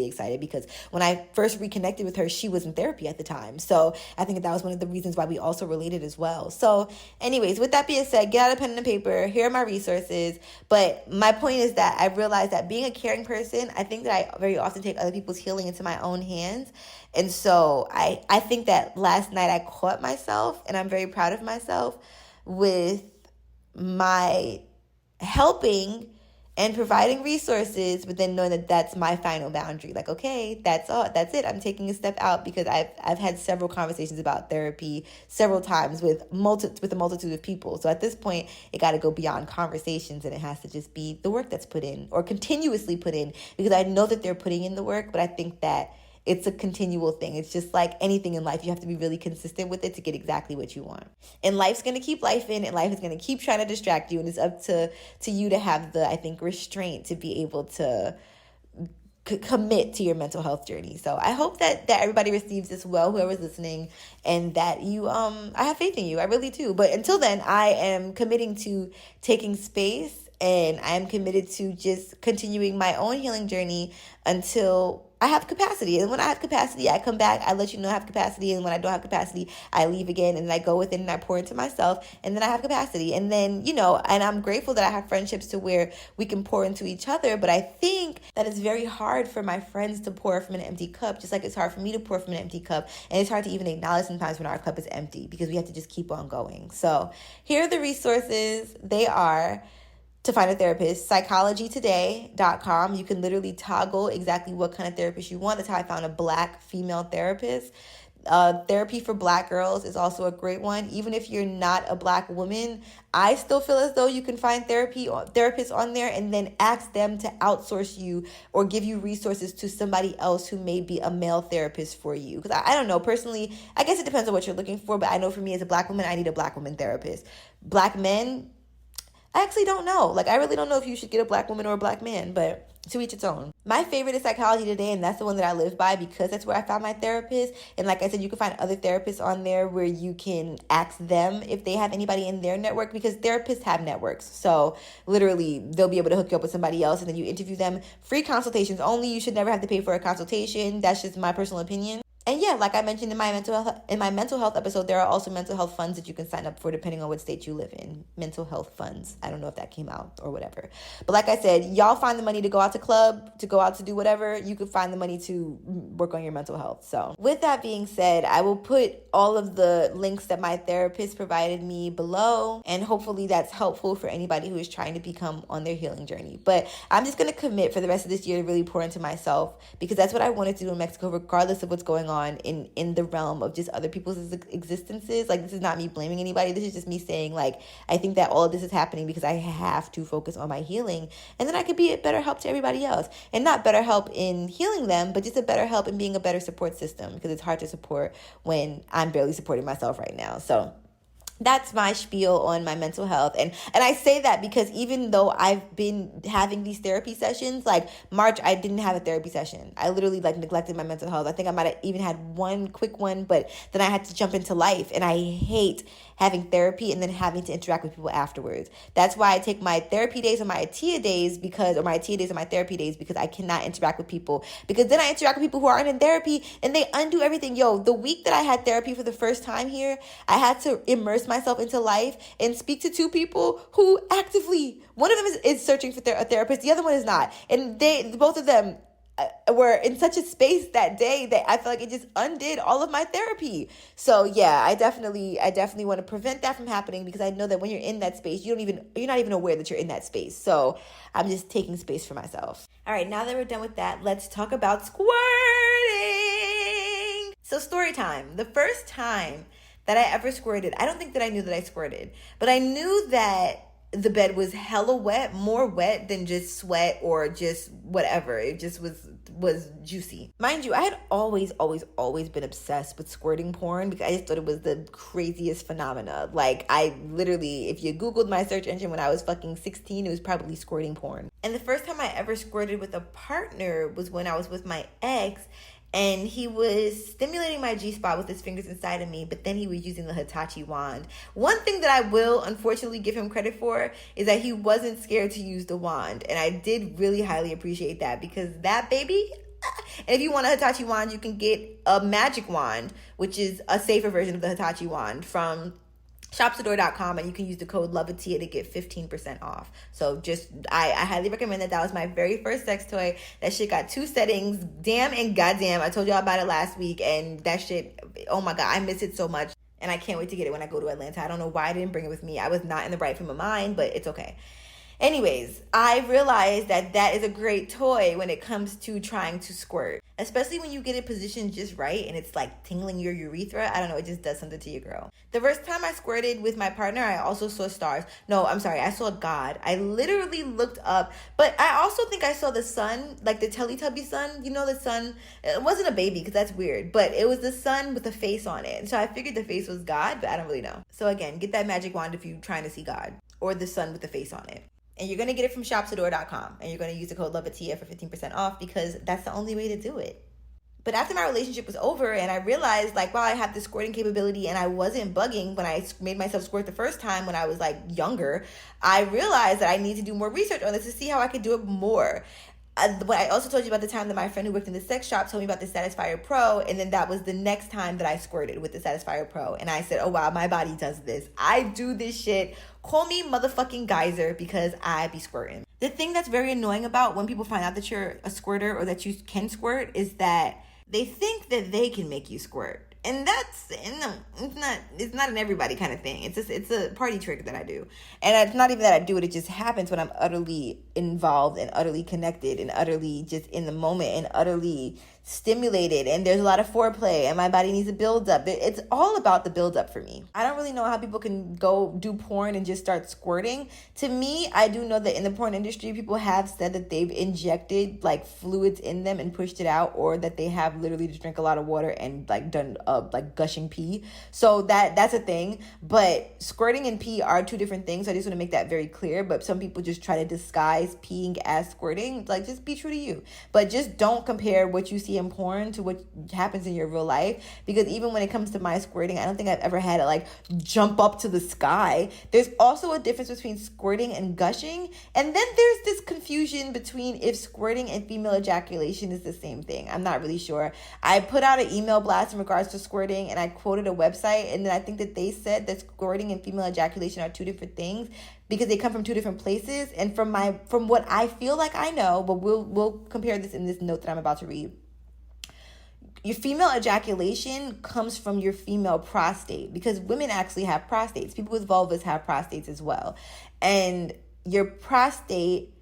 excited because when I first reconnected with her, she was in therapy at the time. So I think that was one of the reasons why we also related as well. So anyways, with that being said, get out a pen and paper. Here are my resources. But my point is that I realized that being a caring person, I think that I very often take other people's healing into my own hands. And so I think that last night I caught myself, and I'm very proud of myself with my helping and providing resources, but then knowing that that's my final boundary. Like, okay, that's all. That's it. I'm taking a step out because I've had several conversations about therapy several times with a multitude of people. So at this point, it got to go beyond conversations, and it has to just be the work that's put in or continuously put in, because I know that they're putting in the work, but I think that it's a continual thing. It's just like anything in life. You have to be really consistent with it to get exactly what you want. And life's going to keep life in, and life is going to keep trying to distract you. And it's up to you to have the, I think, restraint to be able to commit to your mental health journey. So I hope that everybody receives this well, whoever's listening, and that you, I have faith in you. I really do. But until then, I am committing to taking space, and I am committed to just continuing my own healing journey until I have capacity. And when I have capacity, I come back, I let you know I have capacity. And when I don't have capacity, I leave again, and I go within and I pour into myself, and then I have capacity. And then, and I'm grateful that I have friendships to where we can pour into each other. But I think that it's very hard for my friends to pour from an empty cup, just like it's hard for me to pour from an empty cup. And it's hard to even acknowledge sometimes when our cup is empty, because we have to just keep on going. So here are the resources. They are: to find a therapist, psychologytoday.com. You can literally toggle exactly what kind of therapist you want. That's how I found a Black female therapist. Therapy for Black girls is also a great one. Even if you're not a Black woman, I still feel as though you can find therapists on there, and then ask them to outsource you or give you resources to somebody else who may be a male therapist for you. Because I don't know, personally, I guess it depends on what you're looking for, but I know for me as a Black woman, I need a Black woman therapist. Black men, I actually don't know. Like, I really don't know if you should get a Black woman or a Black man, but to each its own. My favorite is Psychology Today, and that's the one that I live by because that's where I found my therapist. And like I said, you can find other therapists on there where you can ask them if they have anybody in their network, because therapists have networks. So literally, they'll be able to hook you up with somebody else, and then you interview them. Free consultations only. You should never have to pay for a consultation. That's just my personal opinion. And yeah, like I mentioned in my mental health episode, there are also mental health funds that you can sign up for depending on what state you live in. Mental health funds. I don't know if that came out or whatever. But like I said, y'all find the money to go out to club, to go out to do whatever. You can find the money to work on your mental health. So with that being said, I will put all of the links that my therapist provided me below. And hopefully that's helpful for anybody who is trying to become on their healing journey. But I'm just going to commit for the rest of this year to really pour into myself, because that's what I wanted to do in Mexico, regardless of what's going on in the realm of just other people's existences. Like, this is not me blaming anybody. This is just me saying, like, I think that all of this is happening because I have to focus on my healing, and then I could be a better help to everybody else. And not better help in healing them, but just a better help in being a better support system, because it's hard to support when I'm barely supporting myself right now. So That's my spiel on my mental health. And I say that because even though I've been having these therapy sessions, like March, I didn't have a therapy session. I literally like neglected my mental health. I think I might have even had one quick one, but then I had to jump into life. And I hate having therapy and then having to interact with people afterwards. That's why I take my therapy days or my Atiya days or my Atiya days or my therapy days, because I cannot interact with people. Because then I interact with people who aren't in therapy and they undo everything. Yo, the week that I had therapy for the first time here, I had to immerse myself into life and speak to two people who actively, one of them is searching for a therapist, the other one is not. And both of them were in such a space that day that I felt like it just undid all of my therapy. So yeah, I definitely want to prevent that from happening, because I know that when you're in that space, you're not even aware that you're in that space. So I'm just taking space for myself. All right, now that we're done with that, let's talk about squirting. So story time. The first time that I ever squirted, I don't think that I knew that I squirted, but I knew that the bed was hella wet, more wet than just sweat or just whatever. It just was juicy. Mind you, I had always been obsessed with squirting porn, because I just thought it was the craziest phenomena. Like, I literally, if you Googled my search engine when I was fucking 16, it was probably squirting porn. And the first time I ever squirted with a partner was when I was with my ex, and he was stimulating my G-spot with his fingers inside of me, but then he was using the Hitachi wand. One thing that I will unfortunately give him credit for is that he wasn't scared to use the wand. And I did really highly appreciate that, because that baby, and if you want a Hitachi wand, you can get a magic wand, which is a safer version of the Hitachi wand, from shopsador.com, and you can use the code lowkey to get 15% off. So just, I highly recommend that. That was my very first sex toy. That shit got 2 settings. Damn and goddamn. I told y'all about it last week, and that shit, oh my God, I miss it so much. And I can't wait to get it when I go to Atlanta. I don't know why I didn't bring it with me. I was not in the right frame of mind, but it's okay. Anyways, I realized that that is a great toy when it comes to trying to squirt, especially when you get it positioned just right and it's like tingling your urethra. I don't know, it just does something to your girl. The first time I squirted with my partner, I also saw stars. No, I'm sorry, I saw God. I literally looked up, but I also think I saw the sun, like the Teletubby sun. You know, the sun, it wasn't a baby because that's weird, but it was the sun with a face on it. So I figured the face was God, but I don't really know. So again, get that magic wand if you're trying to see God, or the sun with the face on it. And you're going to get it from shopsador.com. And you're going to use the code lowkey for 15% off, because that's the only way to do it. But after my relationship was over and I realized, like, wow, I have this squirting capability and I wasn't bugging when I made myself squirt the first time when I was, like, younger, I realized that I need to do more research on this to see how I could do it more. But I also told you about the time that my friend who worked in the sex shop told me about the Satisfier Pro, and then that was the next time that I squirted with the Satisfier Pro, and I said, oh wow, my body does this. I do this shit. Call me motherfucking geyser, because I be squirting. The thing that's very annoying about when people find out that you're a squirter or that you can squirt is that they think that they can make you squirt. And that's, no, it's not an everybody kind of thing. It's a party trick that I do. And it's not even that I do it, it just happens when I'm utterly involved and utterly connected and utterly just in the moment and utterly stimulated, and there's a lot of foreplay and my body needs a build up. It's all about the build up for me. I don't really know how people can go do porn and just start squirting. To me, I do know that in the porn industry, people have said that they've injected like fluids in them and pushed it out, or that they have literally just drank a lot of water and like done like gushing pee. So that's a thing. But squirting and pee are two different things. I just want to make that very clear. But some people just try to disguise peeing as squirting. Like, just be true to you. But just don't compare what you see in porn to what happens in your real life, because even when it comes to my squirting, I don't think I've ever had it like jump up to the sky. There's also a difference between squirting and gushing, and then there's this confusion between if squirting and female ejaculation is the same thing. I'm not really sure. I put out an email blast in regards to squirting, and I quoted a website, and then I think that they said that squirting and female ejaculation are two different things, because they come from two different places. And from what I feel like I know, but we'll compare this in this note that I'm about to read. Your female ejaculation comes from your female prostate, because women actually have prostates. People with vulvas have prostates as well. And your prostate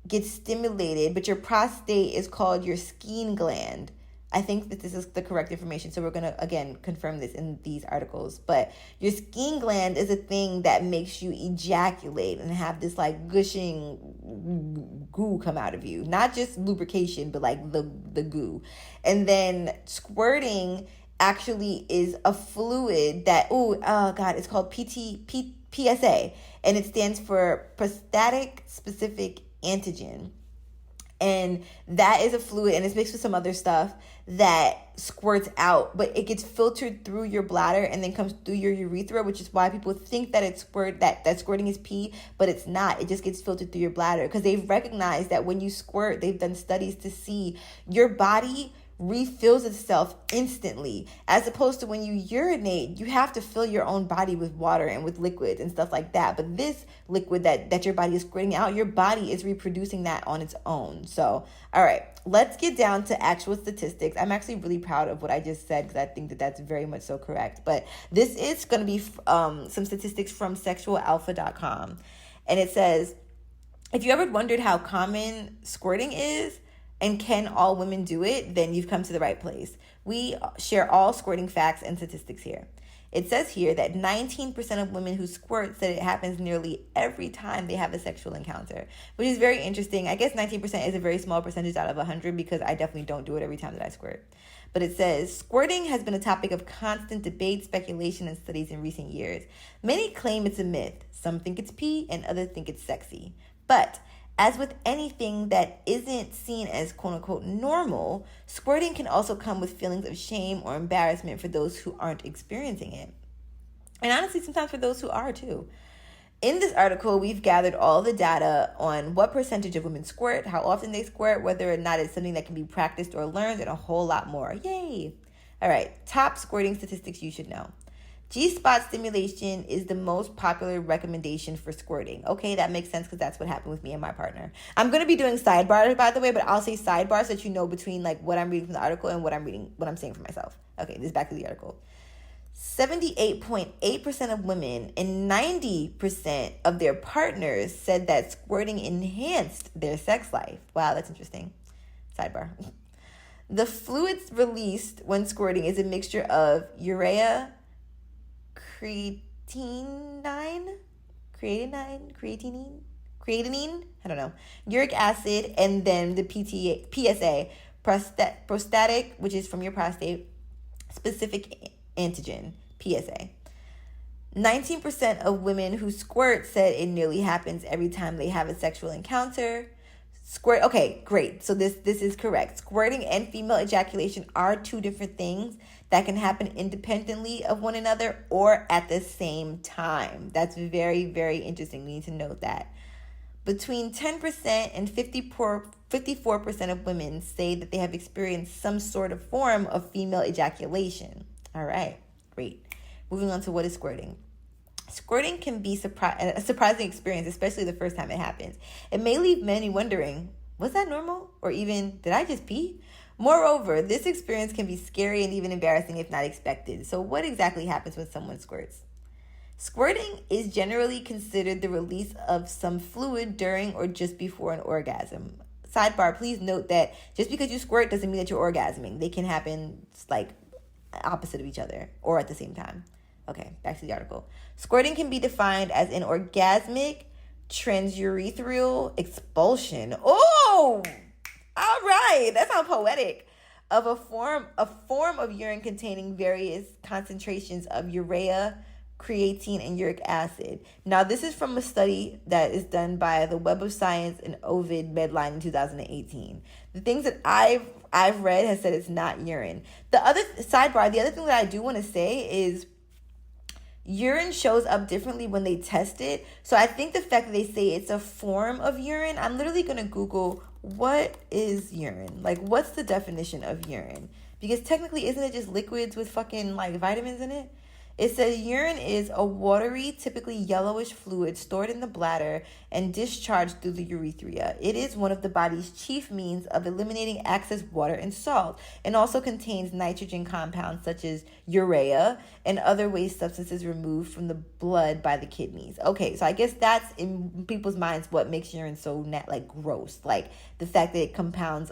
gets stimulated, but your prostate is called your skein gland. I think that this is the correct information, so we're going to, again, confirm this in these articles. But your skein gland is a thing that makes you ejaculate and have this, like, gushing goo come out of you. Not just lubrication, but, like, the goo. And then squirting actually is a fluid that, it's called PSA, and it stands for prostatic specific antigen. And that is a fluid, and it's mixed with some other stuff that squirts out, but it gets filtered through your bladder and then comes through your urethra, which is why people think that that squirting is pee, but it's not. It just gets filtered through your bladder, because they've recognized that when you squirt, they've done studies to see your body refills itself instantly, as opposed to when you urinate, you have to fill your own body with water and with liquids and stuff like that. But this liquid that your body is squirting out, your body is reproducing that on its own. So, all right, let's get down to actual statistics. I'm actually really proud of what I just said, because I think that that's very much so correct. But this is going to be some statistics from sexualalpha.com. And it says, if you ever wondered how common squirting is, and can all women do it, then you've come to the right place. We share all squirting facts and statistics here. It says here that 19% of women who squirt said it happens nearly every time they have a sexual encounter, which is very interesting. I guess 19% is a very small percentage out of 100, because I definitely don't do it every time that I squirt. But it says, squirting has been a topic of constant debate, speculation, and studies in recent years. Many claim it's a myth. Some think it's pee, and others think it's sexy. But as with anything that isn't seen as quote-unquote normal, squirting can also come with feelings of shame or embarrassment for those who aren't experiencing it. And honestly, sometimes for those who are too. In this article, we've gathered all the data on what percentage of women squirt, how often they squirt, whether or not it's something that can be practiced or learned, and a whole lot more. Yay! All right, top squirting statistics you should know. G-spot stimulation is the most popular recommendation for squirting. Okay, that makes sense, because that's what happened with me and my partner. I'm going to be doing sidebars, by the way, but I'll say sidebars so that you know between like what I'm reading from the article and what I'm saying for myself. Okay, this is back to the article. 78.8% of women and 90% of their partners said that squirting enhanced their sex life. Wow, that's interesting. Sidebar. The fluids released when squirting is a mixture of urea, creatinine, I don't know, uric acid, and then the PSA, prostatic, which is from your prostate, specific antigen, PSA. 19% of women who squirt said it nearly happens every time they have a sexual encounter. Okay, great. So this is correct. Squirting and female ejaculation are two different things that can happen independently of one another or at the same time. That's very, very interesting. We need to note that. Between 10% and 54% of women say that they have experienced some sort of form of female ejaculation. All right, great. Moving on to what is squirting. Squirting can be a surprising experience, especially the first time it happens. It may leave many wondering, was that normal? Or even, did I just pee? Moreover, this experience can be scary and even embarrassing if not expected. So what exactly happens when someone squirts? Squirting is generally considered the release of some fluid during or just before an orgasm. Sidebar, please note that just because you squirt doesn't mean that you're orgasming. They can happen like opposite of each other or at the same time. Okay, back to the article. Squirting can be defined as an orgasmic transurethral expulsion. Oh, all right. That sounds poetic. Of a form of urine containing various concentrations of urea, creatine, and uric acid. Now, this is from a study that is done by the Web of Science and Ovid Medline in 2018. The things that I've read has said it's not urine. The other thing that I do want to say is urine shows up differently when they test it. So I think the fact that they say it's a form of urine, I'm literally going to Google what is urine? Like, what's the definition of urine? Because technically, isn't it just liquids with fucking like vitamins in it? It says urine is a watery, typically yellowish fluid stored in the bladder and discharged through the urethra. It is one of the body's chief means of eliminating excess water and salt, and also contains nitrogen compounds such as urea and other waste substances removed from the blood by the kidneys. Okay, so I guess that's in people's minds what makes urine so gross, like the fact that it compounds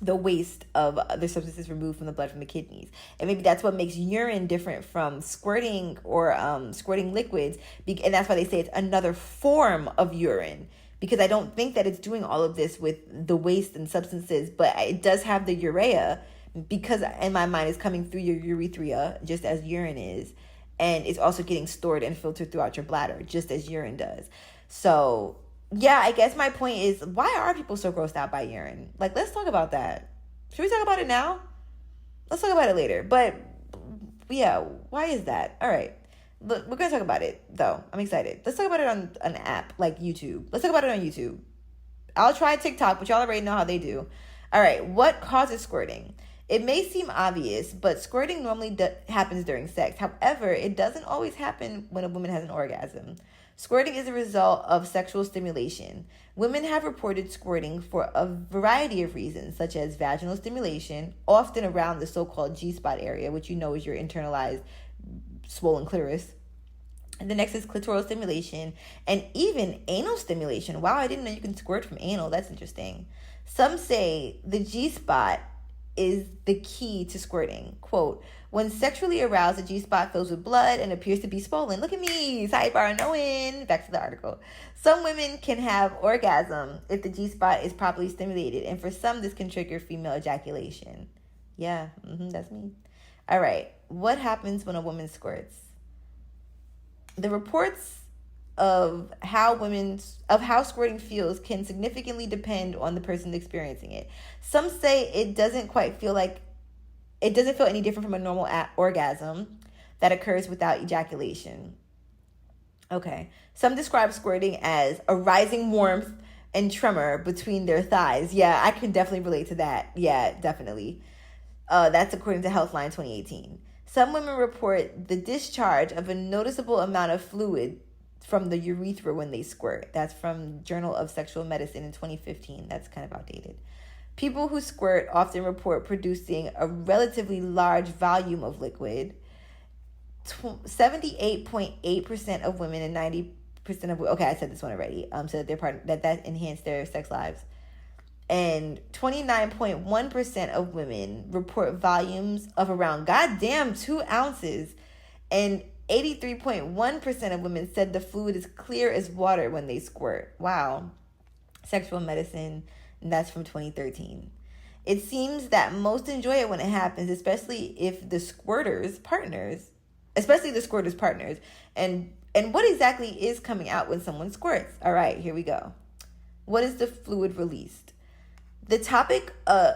the waste of other substances removed from the blood from the kidneys. And maybe that's what makes urine different from squirting or squirting liquids. And that's why they say it's another form of urine. Because I don't think that it's doing all of this with the waste and substances, but it does have the urea because in my mind it's coming through your urethra just as urine is, and it's also getting stored and filtered throughout your bladder just as urine does. So yeah, I guess my point is, why are people so grossed out by urine? Like, let's talk about that. Should we talk about it now? Let's talk about it later. But yeah, why is that? All right. Look, we're going to talk about it, though. I'm excited. Let's talk about it on an app like YouTube. Let's talk about it on YouTube. I'll try TikTok, but y'all already know how they do. All right. What causes squirting? It may seem obvious, but squirting normally happens during sex. However, it doesn't always happen when a woman has an orgasm. Squirting is a result of sexual stimulation. Women have reported squirting for a variety of reasons, such as vaginal stimulation, often around the so-called G-spot area, which you know is your internalized swollen clitoris. And the next is clitoral stimulation and even anal stimulation. Wow, I didn't know you can squirt from anal. That's interesting. Some say the G-spot is the key to squirting. Quote, when sexually aroused, the G-spot fills with blood and appears to be swollen. Look at me, sidebar, knowing. Back to the article. Some women can have orgasm if the G-spot is properly stimulated, and for some, this can trigger female ejaculation. Yeah, that's me. All right, what happens when a woman squirts? The reports of how squirting feels can significantly depend on the person experiencing it. Some say it doesn't feel any different from a normal orgasm that occurs without ejaculation. Okay. Some describe squirting as a rising warmth and tremor between their thighs. Yeah, I can definitely relate to that. Yeah, definitely. That's according to Healthline 2018. Some women report the discharge of a noticeable amount of fluid from the urethra when they squirt. That's from Journal of Sexual Medicine in 2015. That's kind of outdated. People who squirt often report producing a relatively large volume of liquid. 78.8% of women and 90% of, okay, I said this one already, so that enhanced their sex lives. And 29.1% of women report volumes of around goddamn 2 ounces. And 83.1% of women said the fluid is clear as water when they squirt. Wow. Sexual Medicine, and that's from 2013. It seems that most enjoy it when it happens, especially the squirter's partners. And what exactly is coming out when someone squirts? All right, here we go. What is the fluid released? The topic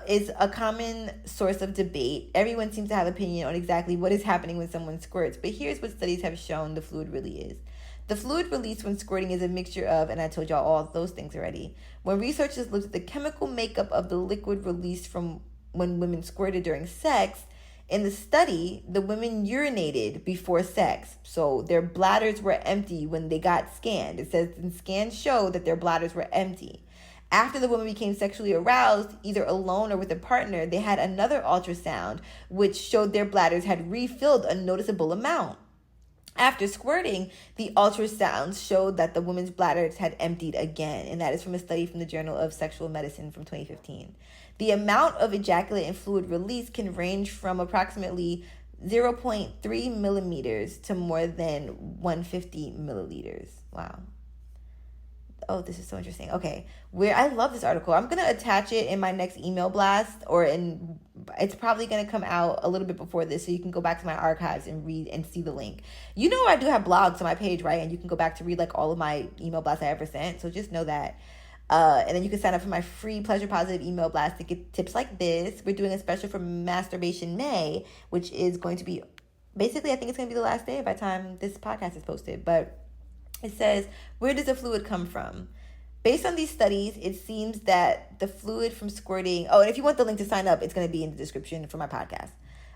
is a common source of debate. Everyone seems to have an opinion on exactly what is happening when someone squirts, but here's what studies have shown the fluid really is. The fluid released when squirting is a mixture of, and I told y'all all those things already, when researchers looked at the chemical makeup of the liquid released from when women squirted during sex, in the study, the women urinated before sex. So their bladders were empty when they got scanned. It says the scans show that their bladders were empty. After the woman became sexually aroused, either alone or with a partner, they had another ultrasound, which showed their bladders had refilled a noticeable amount. After squirting, the ultrasounds showed that the woman's bladders had emptied again, and that is from a study from the Journal of Sexual Medicine from 2015. The amount of ejaculate and fluid release can range from approximately 0.3 millimeters to more than 150 milliliters. Wow. Oh, this is so interesting. Okay, I love this article. I'm going to attach it in my next email blast, it's probably going to come out a little bit before this, so you can go back to my archives and read and see the link. You know I do have blogs on my page, right? And you can go back to read like all of my email blasts I ever sent, so just know that. And then you can sign up for my free Pleasure Positive email blast to get tips like this. We're doing a special for Masturbation May, which is going to be, basically, I think it's going to be the last day by the time this podcast is posted, but it says, where does the fluid come from? Based on these studies, it seems that the fluid from squirting... Oh, and if you want the link to sign up, it's going to be in the description for my podcast.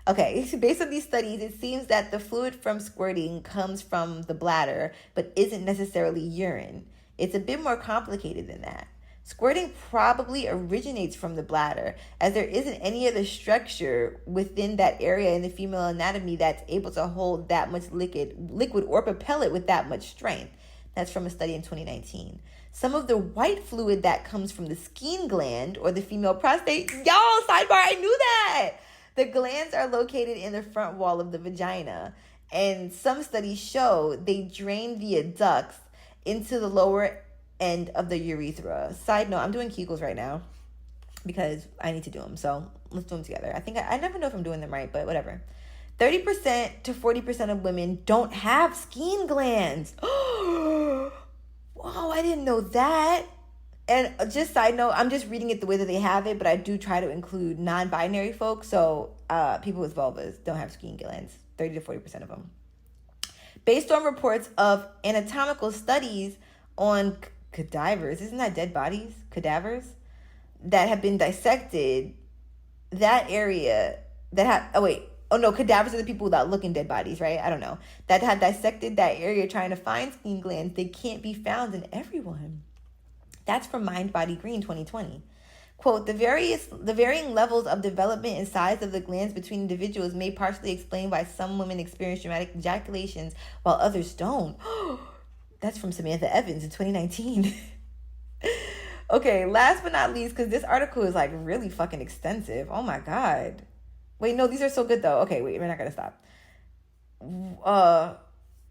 Okay, based on these studies, it seems that the fluid from squirting comes from the bladder, but isn't necessarily urine. It's a bit more complicated than that. Squirting probably originates from the bladder, as there isn't any other structure within that area in the female anatomy that's able to hold that much liquid or propel it with that much strength. That's from a study in 2019. Some of the white fluid that comes from the skein gland or the female prostate. Y'all, sidebar, I knew that. The glands are located in the front wall of the vagina, and some studies show they drain via ducts into the lower end of the urethra. Side note, I'm doing Kegels right now. because I need to do them. So let's do them together. I think I never know if I'm doing them right, but whatever. 30% to 40% of women don't have skin glands. Wow, I didn't know that. And just side note, I'm just reading it the way that they have it, but I do try to include non-binary folks. So people with vulvas don't have skin glands, 30 to 40% of them. Based on reports of anatomical studies on cadavers, isn't that dead bodies? Cadavers that have been dissected, that area that have, cadavers are the people without looking dead bodies, right? I don't know. That have dissected that area trying to find skin glands, they can't be found in everyone. That's from Mind Body Green 2020. Quote, the varying levels of development and size of the glands between individuals may partially explain why some women experience dramatic ejaculations while others don't. That's from Samantha Evans in 2019. Okay, last but not least, because this article is like really fucking extensive. Oh my God. Wait, no, these are so good though. Okay, wait, we're not gonna stop.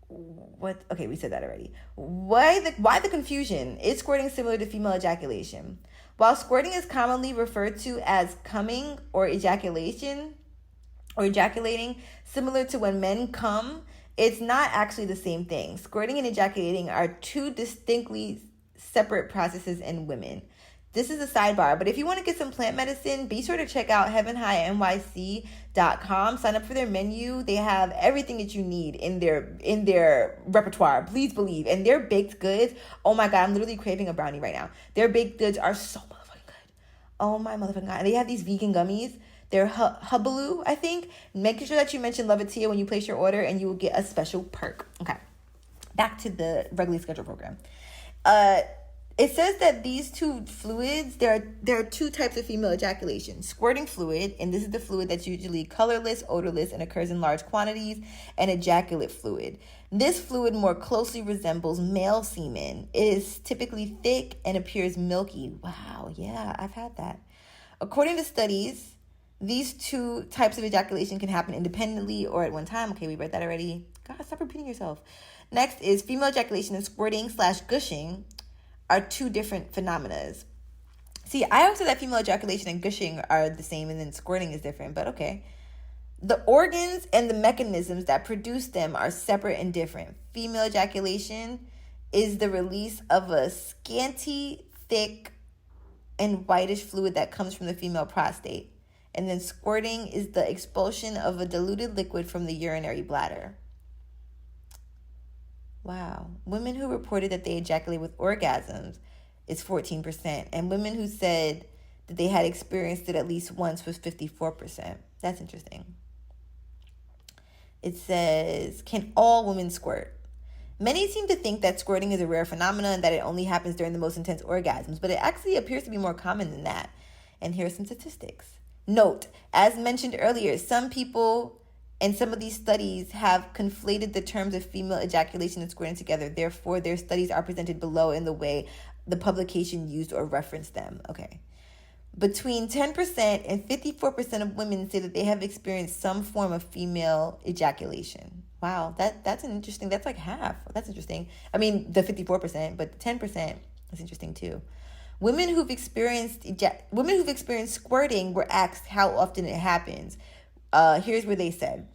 What? Okay, we said that already. Why the confusion? Is squirting similar to female ejaculation? While squirting is commonly referred to as coming or ejaculation or ejaculating, similar to when men come, it's not actually the same thing. Squirting and ejaculating are two distinctly separate processes in women. This is a sidebar, but if you want to get some plant medicine, be sure to check out heavenhighnyc.com. Sign up for their menu. They have everything that you need in their repertoire. Please believe. And their baked goods, oh my God, I'm literally craving a brownie right now. Their baked goods are so motherfucking good. Oh my motherfucking God. And they have these vegan gummies. They're Hubaloo, I think. Make sure that you mention Atiya when you place your order and you will get a special perk. Okay. Back to the regularly scheduled program. It says that these two fluids, there are two types of female ejaculation. Squirting fluid, and this is the fluid that's usually colorless, odorless, and occurs in large quantities, and ejaculate fluid. This fluid more closely resembles male semen. It is typically thick and appears milky. Wow, yeah, I've had that. According to studies, these two types of ejaculation can happen independently or at one time. Okay, we read that already. God, stop repeating yourself. Next is female ejaculation and squirting/gushing are two different phenomena. See, I always said that female ejaculation and gushing are the same and then squirting is different, but okay. The organs and the mechanisms that produce them are separate and different. Female ejaculation is the release of a scanty, thick, and whitish fluid that comes from the female prostate. And then squirting is the expulsion of a diluted liquid from the urinary bladder. Wow. Women who reported that they ejaculate with orgasms is 14%. And women who said that they had experienced it at least once was 54%. That's interesting. It says, can all women squirt? Many seem to think that squirting is a rare phenomenon and that it only happens during the most intense orgasms, but it actually appears to be more common than that. And here are some statistics. Note, as mentioned earlier, some people and some of these studies have conflated the terms of female ejaculation and squirting together. Therefore, their studies are presented below in the way the publication used or referenced them. Okay. Between 10% and 54% of women say that they have experienced some form of female ejaculation. Wow, that's an interesting, that's like half. That's interesting. I mean, the 54%, but 10% is interesting too. Women who've experienced squirting were asked how often it happens. Here's where they said,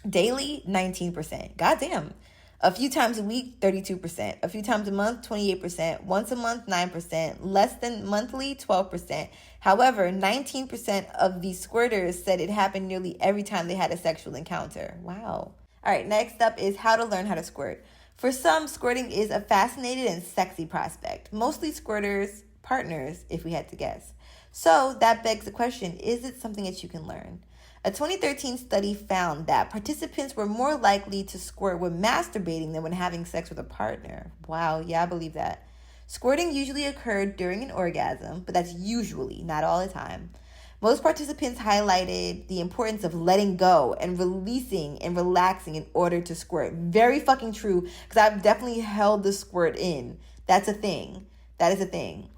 daily, 19%. Goddamn. A few times a week, 32%. A few times a month, 28%. Once a month, 9%. Less than monthly, 12%. However, 19% of these squirters said it happened nearly every time they had a sexual encounter. Wow. All right, next up is how to learn how to squirt. For some, squirting is a fascinating and sexy prospect. Mostly squirters, partners, if we had to guess. So that begs the question, is it something that you can learn? A 2013 study found that participants were more likely to squirt when masturbating than when having sex with a partner. Wow, yeah, I believe that. Squirting usually occurred during an orgasm, but that's usually, not all the time. Most participants highlighted the importance of letting go and releasing and relaxing in order to squirt. Very fucking true, because I've definitely held the squirt in. That's a thing. That is a thing.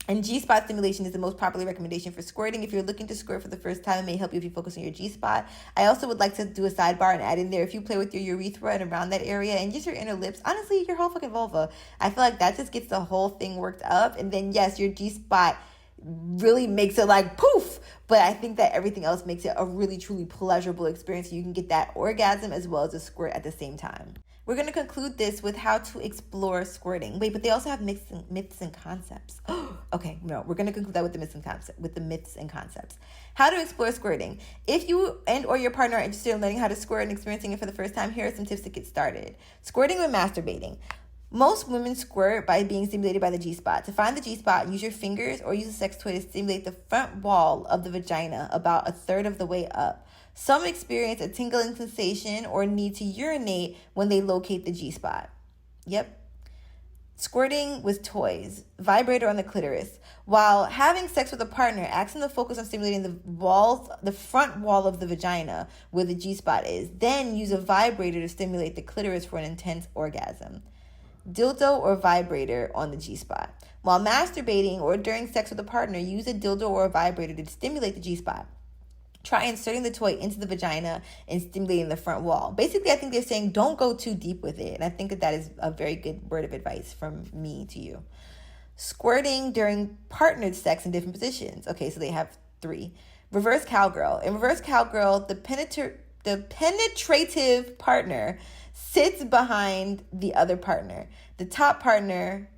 And G-spot stimulation is the most popular recommendation for squirting. If you're looking to squirt for the first time, it may help you if you focus on your G-spot. I also would like to do a sidebar and add in there, if you play with your urethra and around that area and just your inner lips, honestly, your whole fucking vulva, I feel like that just gets the whole thing worked up. And then, yes, your G-spot really makes it like poof. But I think that everything else makes it a really, truly pleasurable experience. You can get that orgasm as well as a squirt at the same time. We're going to conclude this with how to explore squirting. Wait, but they also have myths and concepts. Okay, no, we're going to conclude that with the myths and concepts. How to explore squirting. If you and or your partner are interested in learning how to squirt and experiencing it for the first time, here are some tips to get started. Squirting or masturbating. Most women squirt by being stimulated by the G-spot. To find the G-spot, use your fingers or use a sex toy to stimulate the front wall of the vagina about a third of the way up. Some experience a tingling sensation or need to urinate when they locate the G-spot. Yep. Squirting with toys. Vibrator on the clitoris. While having sex with a partner, ask them to focus on stimulating the front wall of the vagina where the G-spot is. Then use a vibrator to stimulate the clitoris for an intense orgasm. Dildo or vibrator on the G-spot. While masturbating or during sex with a partner, use a dildo or a vibrator to stimulate the G-spot. Try inserting the toy into the vagina and stimulating the front wall. Basically, I think they're saying don't go too deep with it. And I think that is a very good word of advice from me to you. Squirting during partnered sex in different positions. Okay, so they have 3. Reverse cowgirl. In reverse cowgirl, the penetrative partner sits behind the other partner. The partner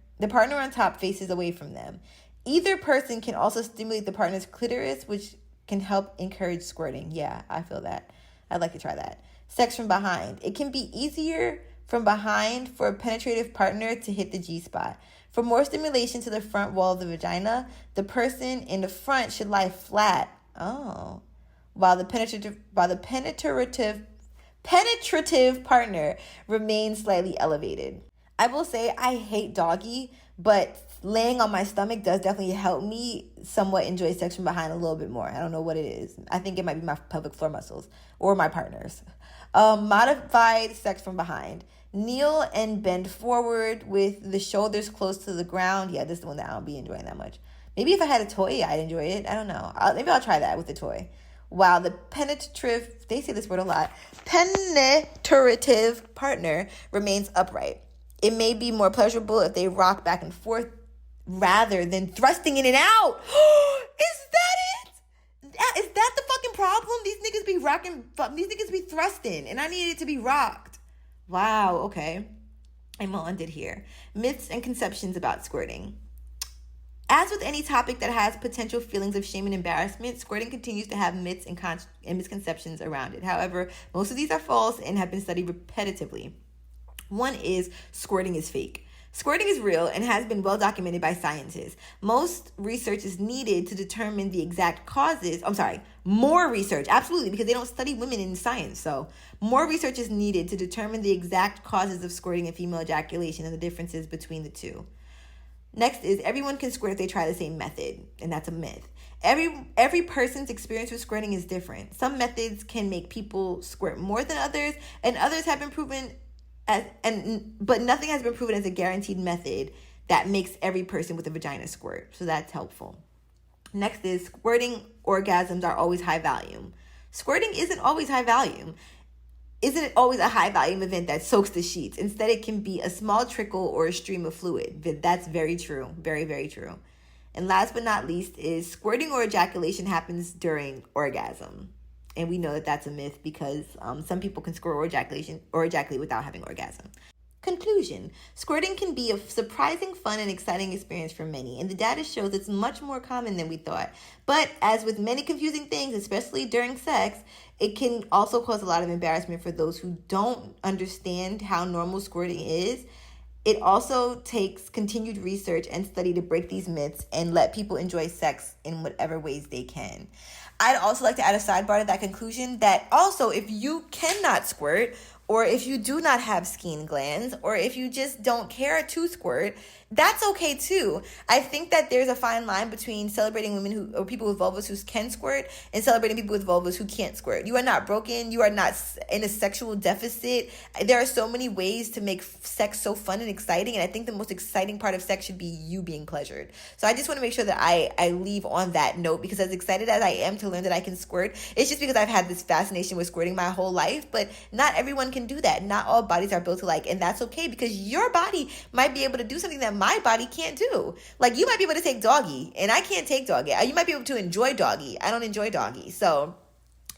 on top faces away from them. Either person can also stimulate the partner's clitoris, which can help encourage squirting. Yeah, I feel that. I'd like to try that. Sex from behind. It can be easier from behind for a penetrative partner to hit the G-spot. For more stimulation to the front wall of the vagina, the person in the front should lie flat. Oh. While the penetrative partner remains slightly elevated. I will say I hate doggy, but laying on my stomach does definitely help me somewhat enjoy sex from behind a little bit more. I don't know what it is. I think it might be my pelvic floor muscles or my partner's. Modified sex from behind. Kneel and bend forward with the shoulders close to the ground. Yeah, this is the one that I don't be enjoying that much. Maybe if I had a toy, I'd enjoy it. I don't know. Maybe I'll try that with the toy. While the penetrative, they say this word a lot, penetrative partner remains upright. It may be more pleasurable if they rock back and forth rather than thrusting in and out. Is that it? Is that the fucking problem? These niggas be rocking, these niggas be thrusting, and I need it to be rocked. Wow, okay. I'm all undid here. Myths and conceptions about squirting. As with any topic that has potential feelings of shame and embarrassment, squirting continues to have myths and misconceptions around it. However, most of these are false and have been studied repetitively. One is squirting is fake. Squirting is real and has been well documented by scientists. Most research is needed to determine the exact causes. More research, absolutely, because they don't study women in science. So more research is needed to determine the exact causes of squirting and female ejaculation and the differences between the two. Next is everyone can squirt if they try the same method, and that's a myth. Every person's experience with squirting is different. Some methods can make people squirt more than others, and others have been proven but nothing has been proven as a guaranteed method that makes every person with a vagina squirt. So that's helpful. Next is squirting orgasms are always high volume. Squirting isn't always high volume. Isn't it always a high volume event that soaks the sheets? Instead, it can be a small trickle or a stream of fluid. That's very true. Very, very true. And last but not least is squirting or ejaculation happens during orgasm. And we know that that's a myth because some people can squirt or ejaculate without having orgasm. Conclusion. Squirting can be a surprising, fun, and exciting experience for many, and the data shows it's much more common than we thought. But as with many confusing things, especially during sex, it can also cause a lot of embarrassment for those who don't understand how normal squirting is. It also takes continued research and study to break these myths and let people enjoy sex in whatever ways they can. I'd also like to add a sidebar to that conclusion that also if you cannot squirt, or if you do not have skin glands, or if you just don't care to squirt, that's okay too. I think that there's a fine line between celebrating women or people with vulvas who can squirt and celebrating people with vulvas who can't squirt. You are not broken. You are not in a sexual deficit. There are so many ways to make sex so fun and exciting, and I think the most exciting part of sex should be you being pleasured. So I just want to make sure that I leave on that note, because as excited as I am to learn that I can squirt, it's just because I've had this fascination with squirting my whole life, but not everyone can can do that. Not all bodies are built alike, and that's okay because your body might be able to do something that my body can't do. Like, you might be able to take doggy, and I can't take doggy. You might be able to enjoy doggy. I don't enjoy doggy. So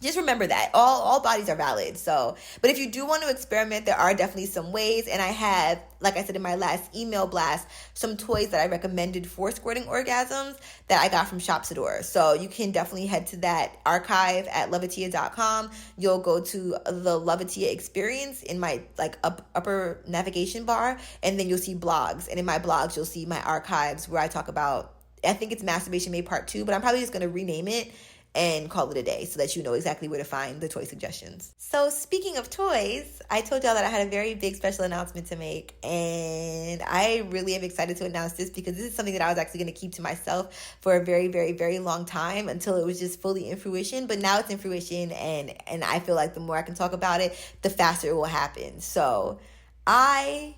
just remember that all bodies are valid. So, but if you do want to experiment, there are definitely some ways. And I have, like I said in my last email blast, some toys that I recommended for squirting orgasms that I got from Shopsador. So you can definitely head to that archive at loveatiya.com. You'll go to the Loveatiya experience in my upper navigation bar, and then you'll see blogs. And in my blogs, you'll see my archives where I talk about, I think it's Masturbation Made Part 2, but I'm probably just going to rename it and call it a day so that you know exactly where to find the toy suggestions. So speaking of toys, I told y'all that I had a very big special announcement to make, and I really am excited to announce this because this is something that I was actually going to keep to myself for a very, very, very long time until it was just fully in fruition. But now it's in fruition, and I feel like the more I can talk about it, the faster it will happen. So I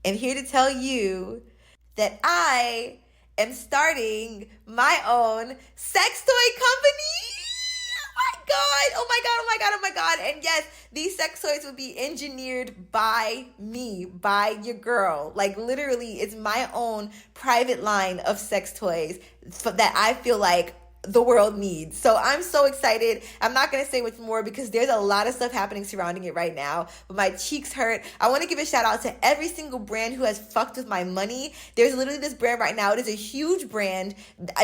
am here to tell you that I am starting my own sex toy company. Oh my God. And yes, these sex toys will be engineered by me, by your girl. Like, literally, it's my own private line of sex toys that I feel like the world needs. So I'm so excited. I'm not going to say much more because there's a lot of stuff happening surrounding it right now, but my cheeks hurt. I want to give a shout out to every single brand who has fucked with my money. There's literally this brand right now. It is a huge brand.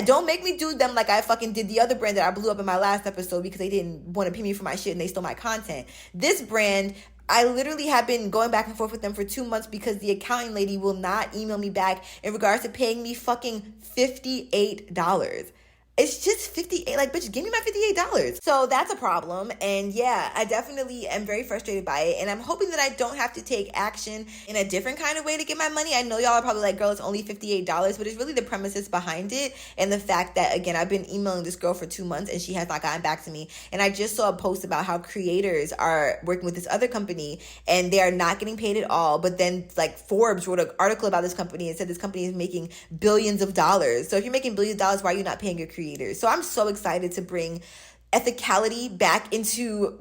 Don't make me do them like I fucking did the other brand that I blew up in my last episode because they didn't want to pay me for my shit and they stole my content. This brand, I literally have been going back and forth with them for 2 months because the accounting lady will not email me back in regards to paying me fucking $58. It's just $58. Like, bitch, give me my $58. So that's a problem. And yeah, I definitely am very frustrated by it. And I'm hoping that I don't have to take action in a different kind of way to get my money. I know y'all are probably like, girl, it's only $58, but it's really the premises behind it. And the fact that, again, I've been emailing this girl for 2 months and she has not gotten back to me. And I just saw a post about how creators are working with this other company and they are not getting paid at all. But then, like, Forbes wrote an article about this company and said this company is making billions of dollars. So if you're making billions of dollars, why are you not paying your creators? So I'm so excited to bring ethicality back into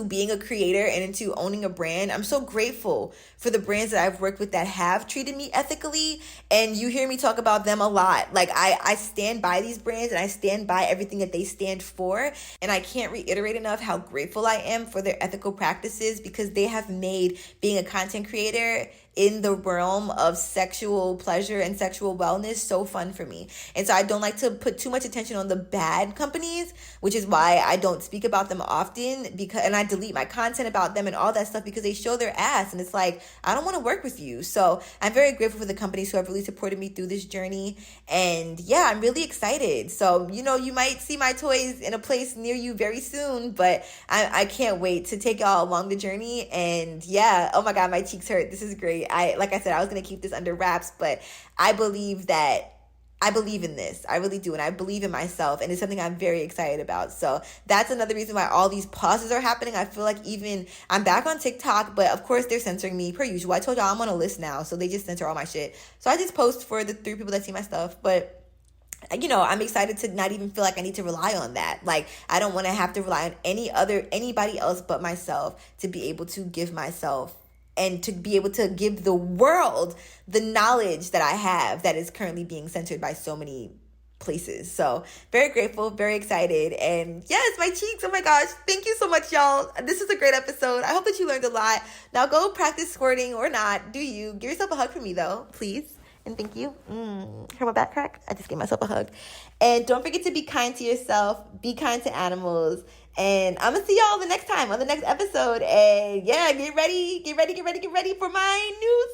being a creator and into owning a brand. I'm so grateful for the brands that I've worked with that have treated me ethically, and you hear me talk about them a lot. Like, I stand by these brands and I stand by everything that they stand for, and I can't reiterate enough how grateful I am for their ethical practices because they have made being a content creator in the realm of sexual pleasure and sexual wellness so fun for me. And so I don't like to put too much attention on the bad companies, which is why I don't speak about them often, and I delete my content about them and all that stuff because they show their ass and it's like, I don't want to work with you. So I'm very grateful for the companies who have really supported me through this journey. And yeah, I'm really excited. So, you know, you might see my toys in a place near you very soon, but I can't wait to take y'all along the journey. And yeah, oh my God, my cheeks hurt. This is great. Like I said, I was going to keep this under wraps, but I believe in this. I really do. And I believe in myself. And it's something I'm very excited about. So that's another reason why all these pauses are happening. I feel like even I'm back on TikTok, but of course they're censoring me per usual. I told y'all I'm on a list now. So they just censor all my shit. So I just post for the 3 people that see my stuff. But you know, I'm excited to not even feel like I need to rely on that. Like, I don't want to have to rely on anybody else but myself to be able to give myself and to be able to give the world the knowledge that I have that is currently being censored by so many places. So very grateful, very excited. And yes, my cheeks, oh my gosh, thank you so much, y'all. This is a great episode. I hope that you learned a lot. Now go practice squirting or not. Do you. Give yourself a hug for me though, please. And thank you. Hear my back crack? I just gave myself a hug. And don't forget to be kind to yourself. Be kind to animals. And I'm going to see y'all the next time on the next episode. And yeah, get ready for my new